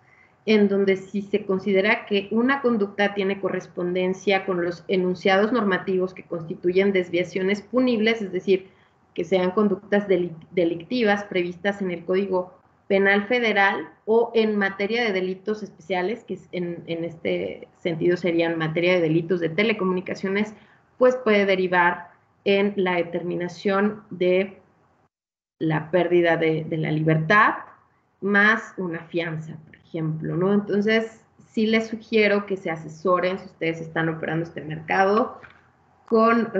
en donde si se considera que una conducta tiene correspondencia con los enunciados normativos que constituyen desviaciones punibles, es decir, que sean conductas delictivas previstas en el Código Penal Federal o en materia de delitos especiales, que en este sentido serían materia de delitos de telecomunicaciones, pues puede derivar en la determinación de la pérdida de la libertad más una fianza, por ejemplo, ¿no? Entonces, sí les sugiero que se asesoren si ustedes están operando este mercado con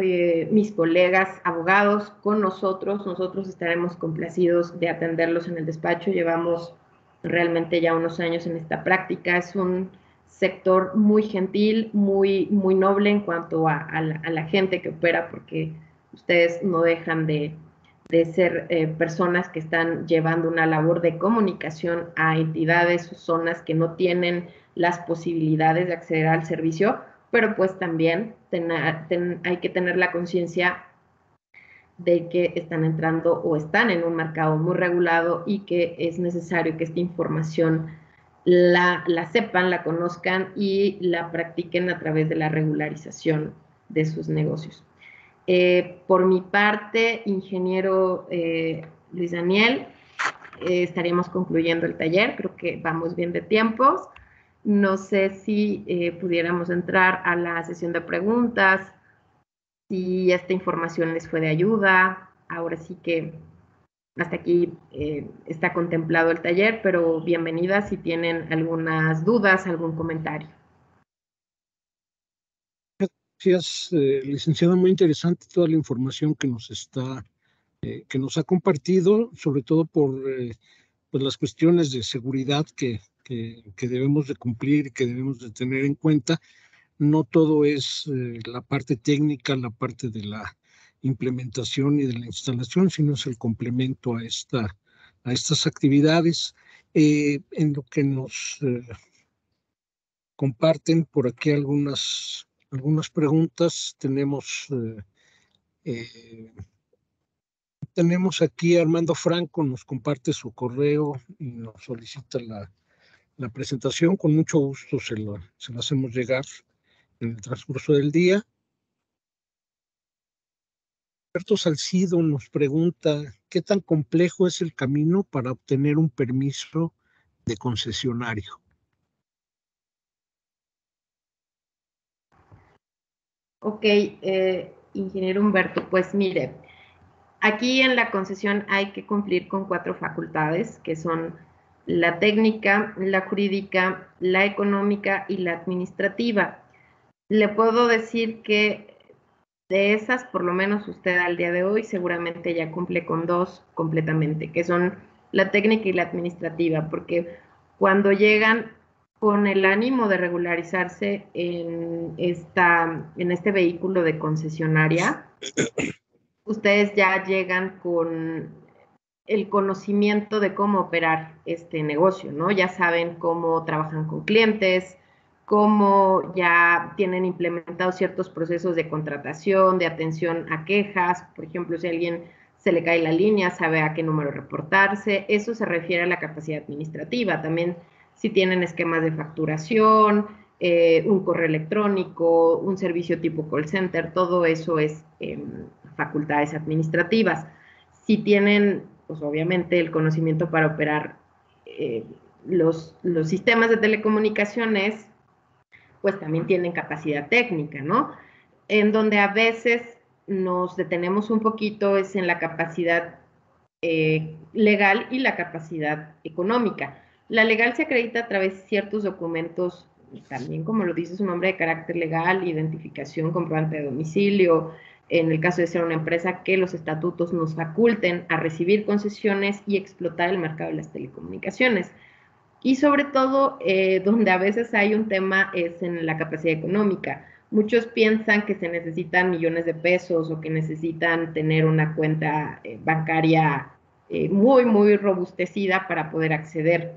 mis colegas abogados, con nosotros. Nosotros estaremos complacidos de atenderlos en el despacho. Llevamos realmente ya unos años en esta práctica. Es un sector muy gentil, muy noble en cuanto a la gente que opera, porque ustedes no dejan de ser personas que están llevando una labor de comunicación a entidades o zonas que no tienen las posibilidades de acceder al servicio, pero pues también hay que tener la conciencia de que están entrando o están en un mercado muy regulado y que es necesario que esta información la sepan, la conozcan y la practiquen a través de la regularización de sus negocios. Por mi parte, ingeniero Luis Daniel, estaríamos concluyendo el taller. Creo que vamos bien de tiempos. No sé si pudiéramos entrar a la sesión de preguntas, si esta información les fue de ayuda. Ahora sí que hasta aquí está contemplado el taller, pero bienvenidas si tienen algunas dudas, algún comentario. Gracias, licenciada, muy interesante toda la información que nos ha compartido, sobre todo por pues las cuestiones de seguridad que debemos de cumplir y que debemos de tener en cuenta. No todo es la parte técnica, la parte de la implementación y de la instalación, sino es el complemento a estas actividades. En lo que nos comparten por aquí algunas preguntas. Tenemos aquí a Armando Franco, nos comparte su correo y nos solicita la presentación. Con mucho gusto se la hacemos llegar en el transcurso del día. Alberto Salcido nos pregunta, ¿qué tan complejo es el camino para obtener un permiso de concesionario? Ok, ingeniero Humberto, pues mire, aquí en la concesión hay que cumplir con 4 facultades, que son la técnica, la jurídica, la económica y la administrativa. Le puedo decir que de esas, por lo menos usted al día de hoy seguramente ya cumple con 2 completamente, que son la técnica y la administrativa, porque cuando llegan con el ánimo de regularizarse en este vehículo de concesionaria, ustedes ya llegan con el conocimiento de cómo operar este negocio, ¿no? Ya saben cómo trabajan con clientes, cómo ya tienen implementados ciertos procesos de contratación, de atención a quejas. Por ejemplo, si a alguien se le cae la línea, sabe a qué número reportarse. Eso se refiere a la capacidad administrativa. También si tienen esquemas de facturación, un correo electrónico, un servicio tipo call center, todo eso es facultades administrativas. Si tienen, pues obviamente, el conocimiento para operar los sistemas de telecomunicaciones, pues también tienen capacidad técnica, ¿no? En donde a veces nos detenemos un poquito es en la capacidad legal y la capacidad económica. La legal se acredita a través de ciertos documentos, también como lo dice su nombre, de carácter legal, identificación, comprobante de domicilio, en el caso de ser una empresa, que los estatutos nos faculten a recibir concesiones y explotar el mercado de las telecomunicaciones. Y sobre todo, donde a veces hay un tema es en la capacidad económica. Muchos piensan que se necesitan millones de pesos o que necesitan tener una cuenta bancaria muy robustecida para poder acceder.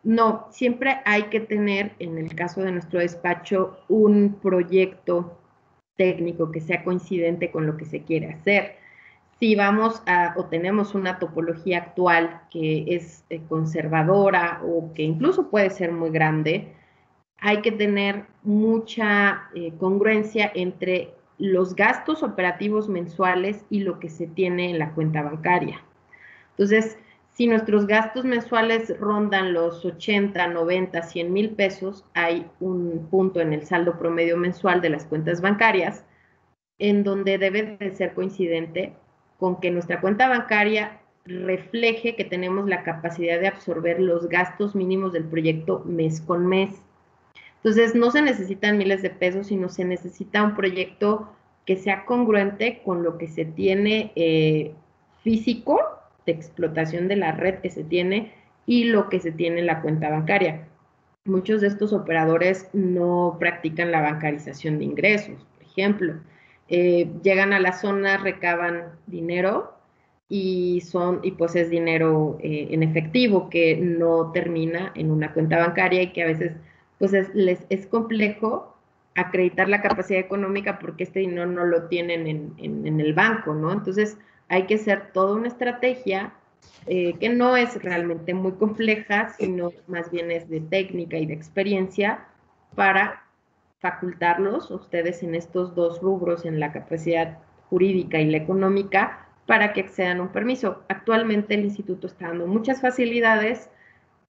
No, siempre hay que tener, en el caso de nuestro despacho, un proyecto técnico que sea coincidente con lo que se quiere hacer. Si vamos o tenemos una topología actual que es conservadora o que incluso puede ser muy grande, hay que tener mucha congruencia entre los gastos operativos mensuales y lo que se tiene en la cuenta bancaria. Entonces, si nuestros gastos mensuales rondan los 80, 90, 100 mil pesos, hay un punto en el saldo promedio mensual de las cuentas bancarias en donde debe de ser coincidente con que nuestra cuenta bancaria refleje que tenemos la capacidad de absorber los gastos mínimos del proyecto mes con mes. Entonces, no se necesitan miles de pesos, sino se necesita un proyecto que sea congruente con lo que se tiene físico, de explotación de la red que se tiene, y lo que se tiene en la cuenta bancaria. Muchos de estos operadores no practican la bancarización de ingresos, por ejemplo. Llegan a la zona, recaban dinero y pues es dinero en efectivo que no termina en una cuenta bancaria y que a veces pues es complejo acreditar la capacidad económica porque este dinero no lo tienen en el banco, ¿no? Entonces hay que hacer toda una estrategia que no es realmente muy compleja, sino más bien es de técnica y de experiencia para facultarlos ustedes en estos dos rubros, en la capacidad jurídica y la económica, para que accedan a un permiso. Actualmente el instituto está dando muchas facilidades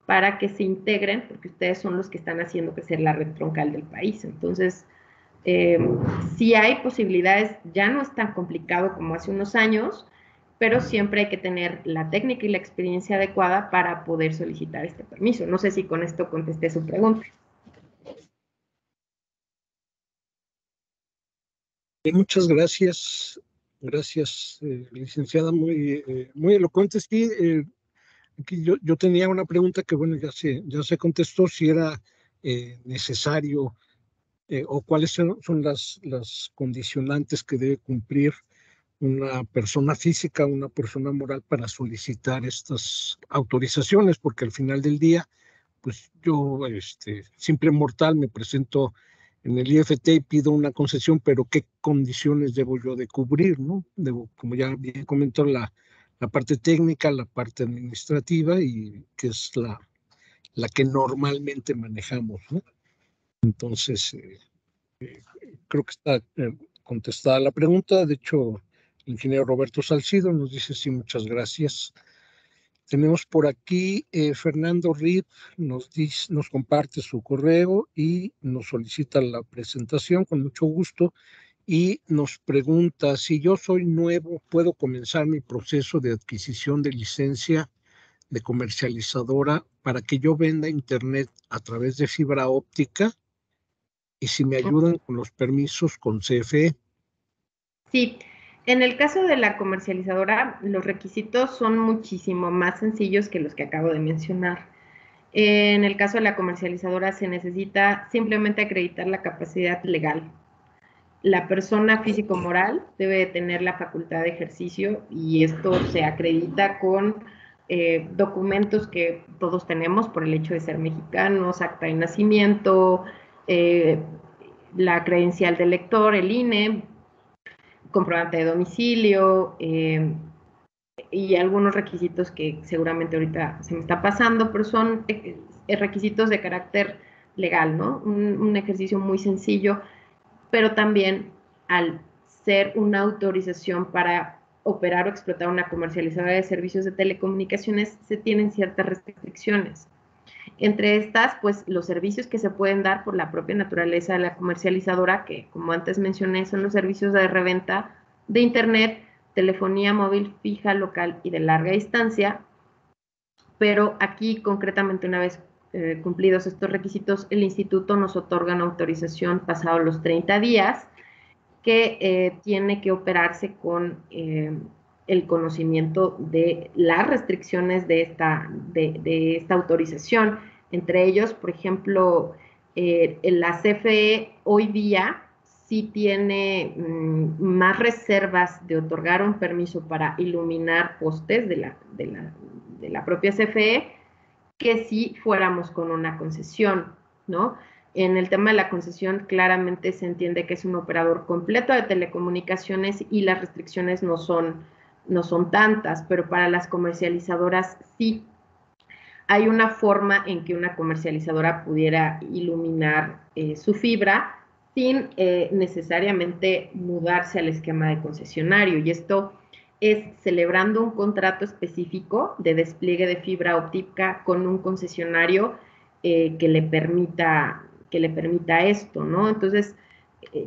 para que se integren, porque ustedes son los que están haciendo crecer la red troncal del país. Entonces, sí hay posibilidades, ya no es tan complicado como hace unos años, pero siempre hay que tener la técnica y la experiencia adecuada para poder solicitar este permiso. No sé si con esto contesté su pregunta. Muchas gracias. Gracias, licenciada, muy elocuente. Sí, aquí yo tenía una pregunta que, bueno, ya se contestó, si era necesario o cuáles son las condicionantes que debe cumplir una persona física, una persona moral para solicitar estas autorizaciones, porque al final del día, pues yo, simple mortal, me presento en el IFT y pido una concesión, pero ¿qué condiciones debo yo de cubrir, no? Debo, como ya bien comentó, la parte técnica, la parte administrativa, y que es la que normalmente manejamos, ¿no? Entonces, creo que está contestada la pregunta. De hecho, el ingeniero Roberto Salcido nos dice sí, muchas gracias. Tenemos por aquí Fernando Rip, nos comparte su correo y nos solicita la presentación con mucho gusto y nos pregunta: si yo soy nuevo, ¿puedo comenzar mi proceso de adquisición de licencia de comercializadora para que yo venda internet a través de fibra óptica? Y si me ayudan con los permisos con CFE. Sí, en el caso de la comercializadora, los requisitos son muchísimo más sencillos que los que acabo de mencionar. En el caso de la comercializadora se necesita simplemente acreditar la capacidad legal. La persona físico-moral debe tener la facultad de ejercicio y esto se acredita con documentos que todos tenemos por el hecho de ser mexicanos, acta de nacimiento, la credencial del lector, el INE, comprobante de domicilio y algunos requisitos que seguramente ahorita se me está pasando, pero son requisitos de carácter legal, ¿no? Un ejercicio muy sencillo, pero también al ser una autorización para operar o explotar una comercializadora de servicios de telecomunicaciones, se tienen ciertas restricciones. Entre estas, pues los servicios que se pueden dar por la propia naturaleza de la comercializadora, que como antes mencioné, son los servicios de reventa de Internet, telefonía móvil fija, local y de larga distancia, pero aquí concretamente una vez cumplidos estos requisitos, el instituto nos otorga una autorización pasados los 30 días que tiene que operarse con el conocimiento de las restricciones de esta autorización. Entre ellos, por ejemplo, la CFE hoy día sí tiene más reservas de otorgar un permiso para iluminar postes de la propia CFE que si fuéramos con una concesión, ¿no? En el tema de la concesión, claramente se entiende que es un operador completo de telecomunicaciones y las restricciones no son no son tantas, pero para las comercializadoras sí. Hay una forma en que una comercializadora pudiera iluminar su fibra sin necesariamente mudarse al esquema de concesionario, y esto es celebrando un contrato específico de despliegue de fibra óptica con un concesionario que le permita esto, ¿no? Entonces,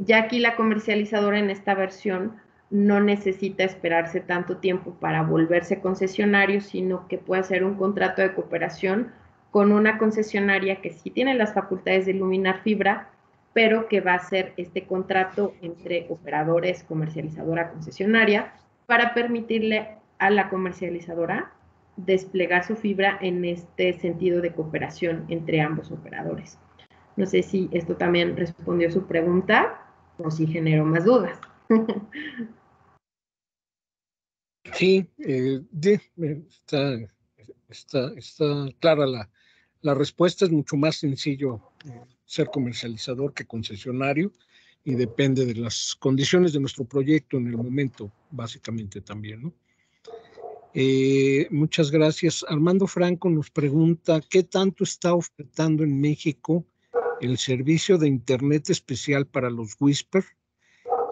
ya aquí la comercializadora en esta versión no necesita esperarse tanto tiempo para volverse concesionario, sino que puede hacer un contrato de cooperación con una concesionaria que sí tiene las facultades de iluminar fibra, pero que va a hacer este contrato entre operadores, comercializadora, concesionaria, para permitirle a la comercializadora desplegar su fibra en este sentido de cooperación entre ambos operadores. No sé si esto también respondió su pregunta o si generó más dudas. Sí, está clara la respuesta. Es mucho más sencillo ser comercializador que concesionario, y depende de las condiciones de nuestro proyecto en el momento, básicamente también, ¿no? Muchas gracias. Armando Franco nos pregunta, ¿qué tanto está ofertando en México el servicio de Internet especial para los Whisper?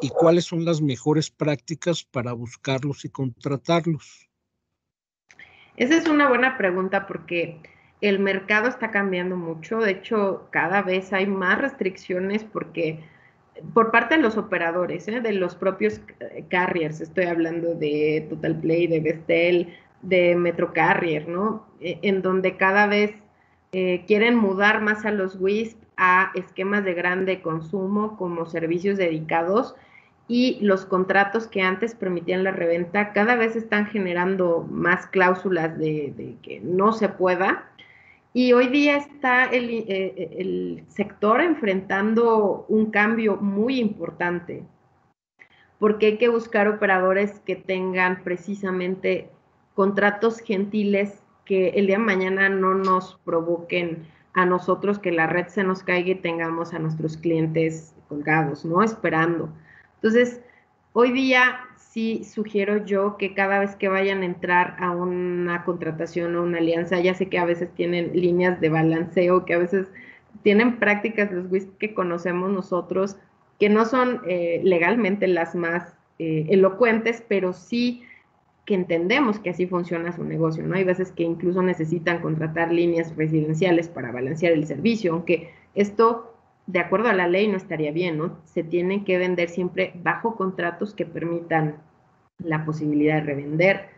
¿Y cuáles son las mejores prácticas para buscarlos y contratarlos? Esa es una buena pregunta porque el mercado está cambiando mucho. De hecho, cada vez hay más restricciones porque por parte de los operadores, de los propios carriers, estoy hablando de Total Play, de Vestel, de Metro Carrier, ¿no? En donde cada vez quieren mudar más a los WISP a esquemas de grande consumo como servicios dedicados, y los contratos que antes permitían la reventa cada vez están generando más cláusulas de que no se pueda. Y hoy día está el sector enfrentando un cambio muy importante, porque hay que buscar operadores que tengan precisamente contratos gentiles que el día de mañana no nos provoquen a nosotros que la red se nos caiga y tengamos a nuestros clientes colgados, ¿no? Esperando. Entonces, hoy día sí sugiero yo que cada vez que vayan a entrar a una contratación o una alianza, ya sé que a veces tienen líneas de balanceo, que a veces tienen prácticas los WISP que conocemos nosotros, que no son legalmente las más elocuentes, pero sí que entendemos que así funciona su negocio, ¿no? Hay veces que incluso necesitan contratar líneas residenciales para balancear el servicio, aunque esto, de acuerdo a la ley, no estaría bien, ¿no? Se tienen que vender siempre bajo contratos que permitan la posibilidad de revender.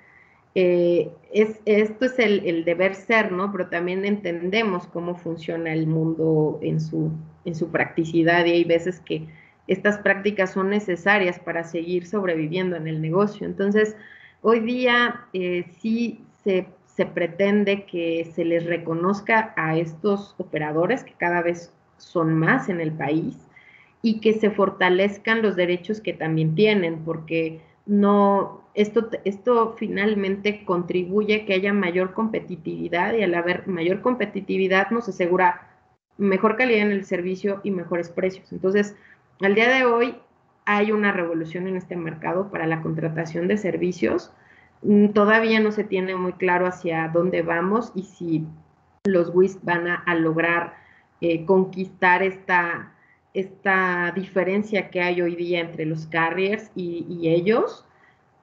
Esto es el deber ser, ¿no? Pero también entendemos cómo funciona el mundo en su practicidad, y hay veces que estas prácticas son necesarias para seguir sobreviviendo en el negocio. Entonces, hoy día sí se pretende que se les reconozca a estos operadores, que cada vez son más en el país, y que se fortalezcan los derechos que también tienen, porque no, esto finalmente contribuye a que haya mayor competitividad, y al haber mayor competitividad nos asegura mejor calidad en el servicio y mejores precios. Entonces, al día de hoy hay una revolución en este mercado para la contratación de servicios. Todavía no se tiene muy claro hacia dónde vamos y si los WISP van a lograr conquistar esta diferencia que hay hoy día entre los carriers y ellos,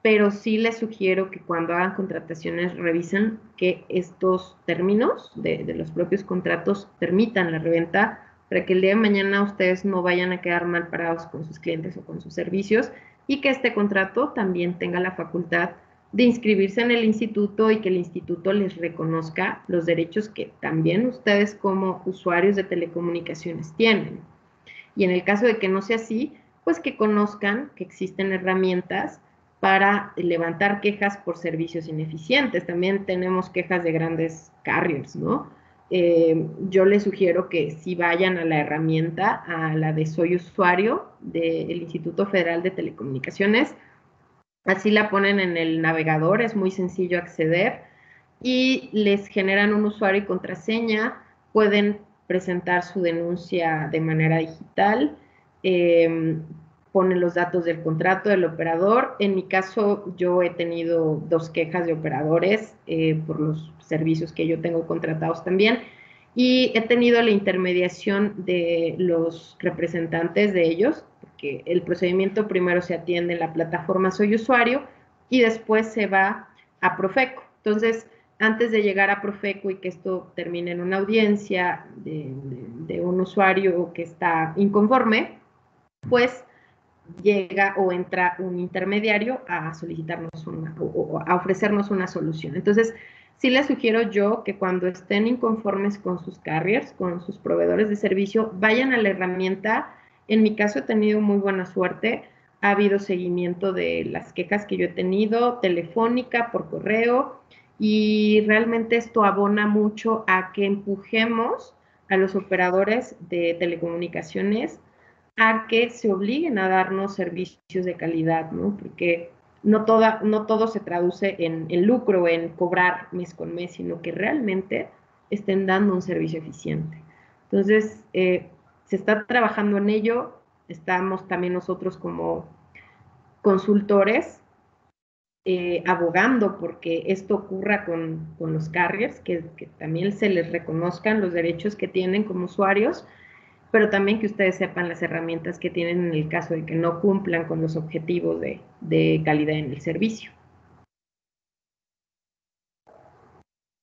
pero sí les sugiero que cuando hagan contrataciones revisen que estos términos de los propios contratos permitan la reventa, para que el día de mañana ustedes no vayan a quedar mal parados con sus clientes o con sus servicios, y que este contrato también tenga la facultad de inscribirse en el instituto y que el instituto les reconozca los derechos que también ustedes como usuarios de telecomunicaciones tienen. Y en el caso de que no sea así, pues que conozcan que existen herramientas para levantar quejas por servicios ineficientes. También tenemos quejas de grandes carriers, ¿no? Yo les sugiero que si vayan a la herramienta, a la de Soy Usuario del Instituto Federal de Telecomunicaciones, así la ponen en el navegador, es muy sencillo acceder, y les generan un usuario y contraseña, pueden presentar su denuncia de manera digital, eh, ponen los datos del contrato del operador. En mi caso, yo he tenido 2 quejas de operadores por los servicios que yo tengo contratados también, y he tenido la intermediación de los representantes de ellos, porque el procedimiento primero se atiende en la plataforma Soy Usuario y después se va a Profeco. Entonces, antes de llegar a Profeco y que esto termine en una audiencia de un usuario que está inconforme, pues llega o entra un intermediario a solicitarnos o a ofrecernos una solución. Entonces, sí les sugiero yo que cuando estén inconformes con sus carriers, con sus proveedores de servicio, vayan a la herramienta. En mi caso he tenido muy buena suerte. Ha habido seguimiento de las quejas que yo he tenido, telefónica, por correo, y realmente esto abona mucho a que empujemos a los operadores de telecomunicaciones a que se obliguen a darnos servicios de calidad, ¿no? Porque no todo se traduce en lucro, en cobrar mes con mes, sino que realmente estén dando un servicio eficiente. Entonces, se está trabajando en ello, estamos también nosotros como consultores abogando porque esto ocurra con los carriers, que también se les reconozcan los derechos que tienen como usuarios, pero también que ustedes sepan las herramientas que tienen en el caso de que no cumplan con los objetivos de calidad en el servicio.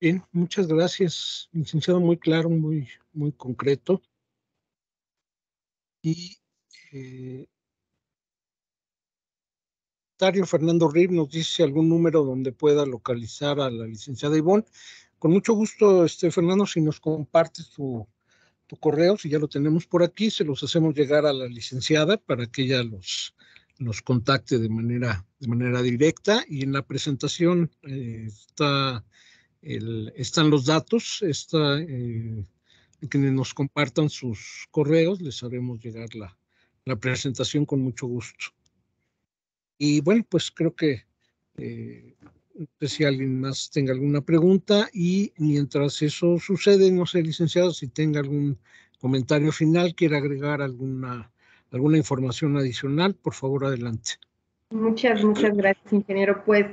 Bien, muchas gracias, licenciado, muy claro, muy concreto. Y Dario Fernando Rib nos dice algún número donde pueda localizar a la licenciada Ivonne. Con mucho gusto, Fernando, si nos compartes tu correo, si ya lo tenemos por aquí, se los hacemos llegar a la licenciada para que ella los contacte de manera directa, y en la presentación están los datos, quienes nos compartan sus correos, les haremos llegar la presentación con mucho gusto. Y bueno, pues creo que no sé si alguien más tenga alguna pregunta, y mientras eso sucede, no sé, licenciado, si tenga algún comentario final, quiere agregar alguna información adicional, por favor, adelante. Muchas gracias, ingeniero. Pues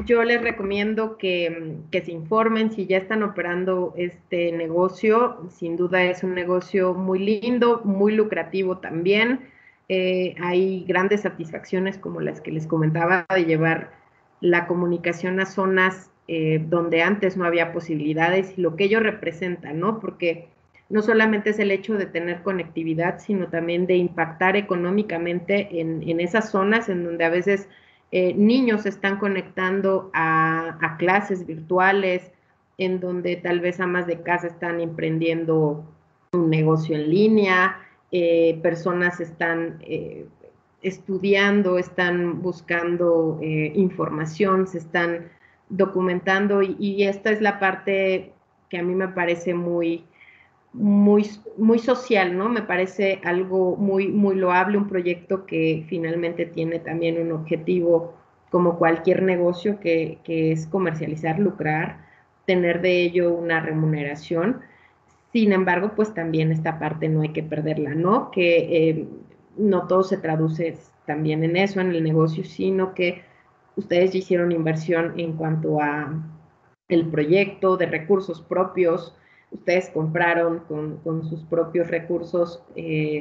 yo les recomiendo que se informen si ya están operando este negocio. Sin duda es un negocio muy lindo, muy lucrativo también. Hay grandes satisfacciones como las que les comentaba de llevar la comunicación a zonas donde antes no había posibilidades, y lo que ello representa, ¿no? Porque no solamente es el hecho de tener conectividad, sino también de impactar económicamente en esas zonas en donde a veces niños se están conectando a clases virtuales, en donde tal vez amas de casa están emprendiendo un negocio en línea, personas están estudiando, están buscando información, se están documentando, y esta es la parte que a mí me parece muy social, ¿no? Me parece algo muy loable, un proyecto que finalmente tiene también un objetivo como cualquier negocio, que es comercializar, lucrar, tener de ello una remuneración. Sin embargo, pues también esta parte no hay que perderla, ¿no? Que no todo se traduce también en eso, en el negocio, sino que ustedes ya hicieron inversión en cuanto a el proyecto de recursos propios. Ustedes compraron con sus propios recursos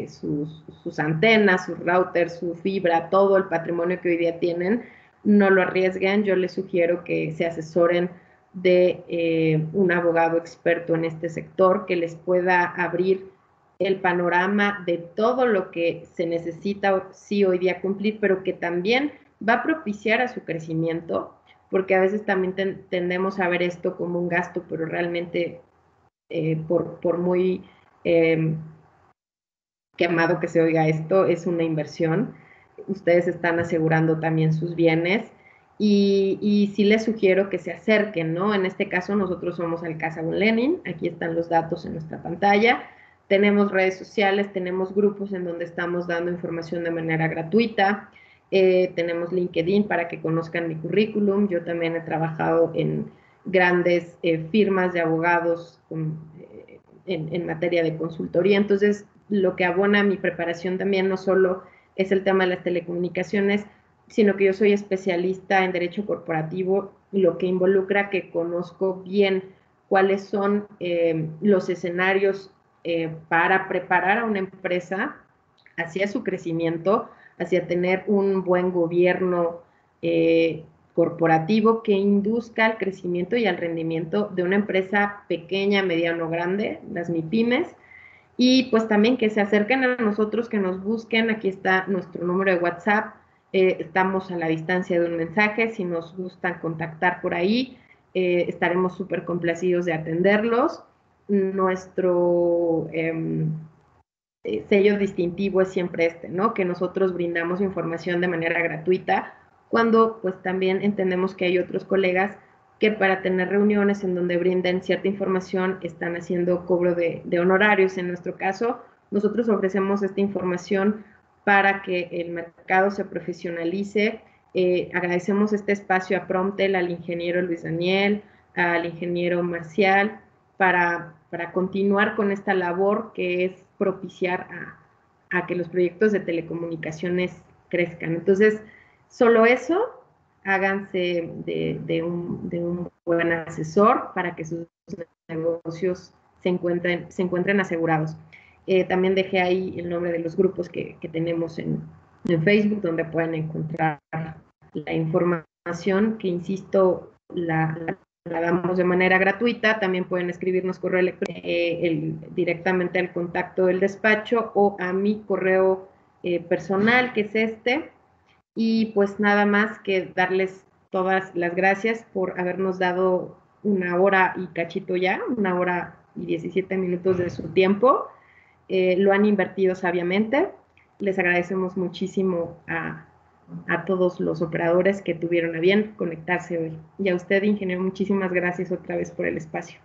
sus antenas, sus routers, su fibra, todo el patrimonio que hoy día tienen. No lo arriesguen. Yo les sugiero que se asesoren de un abogado experto en este sector, que les pueda abrir el panorama de todo lo que se necesita sí hoy día cumplir, pero que también va a propiciar a su crecimiento, porque a veces también tendemos a ver esto como un gasto, pero realmente por muy quemado que se oiga esto, es una inversión. Ustedes están asegurando también sus bienes, y sí les sugiero que se acerquen, ¿no? En este caso nosotros somos Alcázar Lenin, aquí están los datos en nuestra pantalla. Tenemos redes sociales, tenemos grupos en donde estamos dando información de manera gratuita. Tenemos LinkedIn para que conozcan mi currículum. Yo también he trabajado en grandes firmas de abogados en materia de consultoría. Entonces, lo que abona mi preparación también no solo es el tema de las telecomunicaciones, sino que yo soy especialista en derecho corporativo, lo que involucra que conozco bien cuáles son los escenarios para preparar a una empresa hacia su crecimiento, hacia tener un buen gobierno corporativo que induzca al crecimiento y al rendimiento de una empresa pequeña, mediano, grande, las MIPYMES, y pues también que se acerquen a nosotros, que nos busquen. Aquí está nuestro número de WhatsApp, estamos a la distancia de un mensaje, si nos gustan contactar por ahí, estaremos súper complacidos de atenderlos. Nuestro sello distintivo es siempre este, ¿no? Que nosotros brindamos información de manera gratuita, cuando pues también entendemos que hay otros colegas que para tener reuniones en donde brinden cierta información están haciendo cobro de honorarios. En nuestro caso, nosotros ofrecemos esta información para que el mercado se profesionalice. Agradecemos este espacio a Promptel, al ingeniero Luis Daniel, al ingeniero Marcial, para continuar con esta labor que es propiciar a que los proyectos de telecomunicaciones crezcan. Entonces, solo eso, háganse de un buen asesor para que sus negocios se encuentren asegurados. También dejé ahí el nombre de los grupos que tenemos en Facebook, donde pueden encontrar la información que, insisto, la damos de manera gratuita. También pueden escribirnos correo electrónico directamente al contacto del despacho o a mi correo personal, que es este. Y pues nada más que darles todas las gracias por habernos dado 1 hora y cachito ya, 1 hora y 17 minutos de su tiempo. Lo han invertido sabiamente. Les agradecemos muchísimo a todos los operadores que tuvieron a bien conectarse hoy. Y a usted, ingeniero, muchísimas gracias otra vez por el espacio.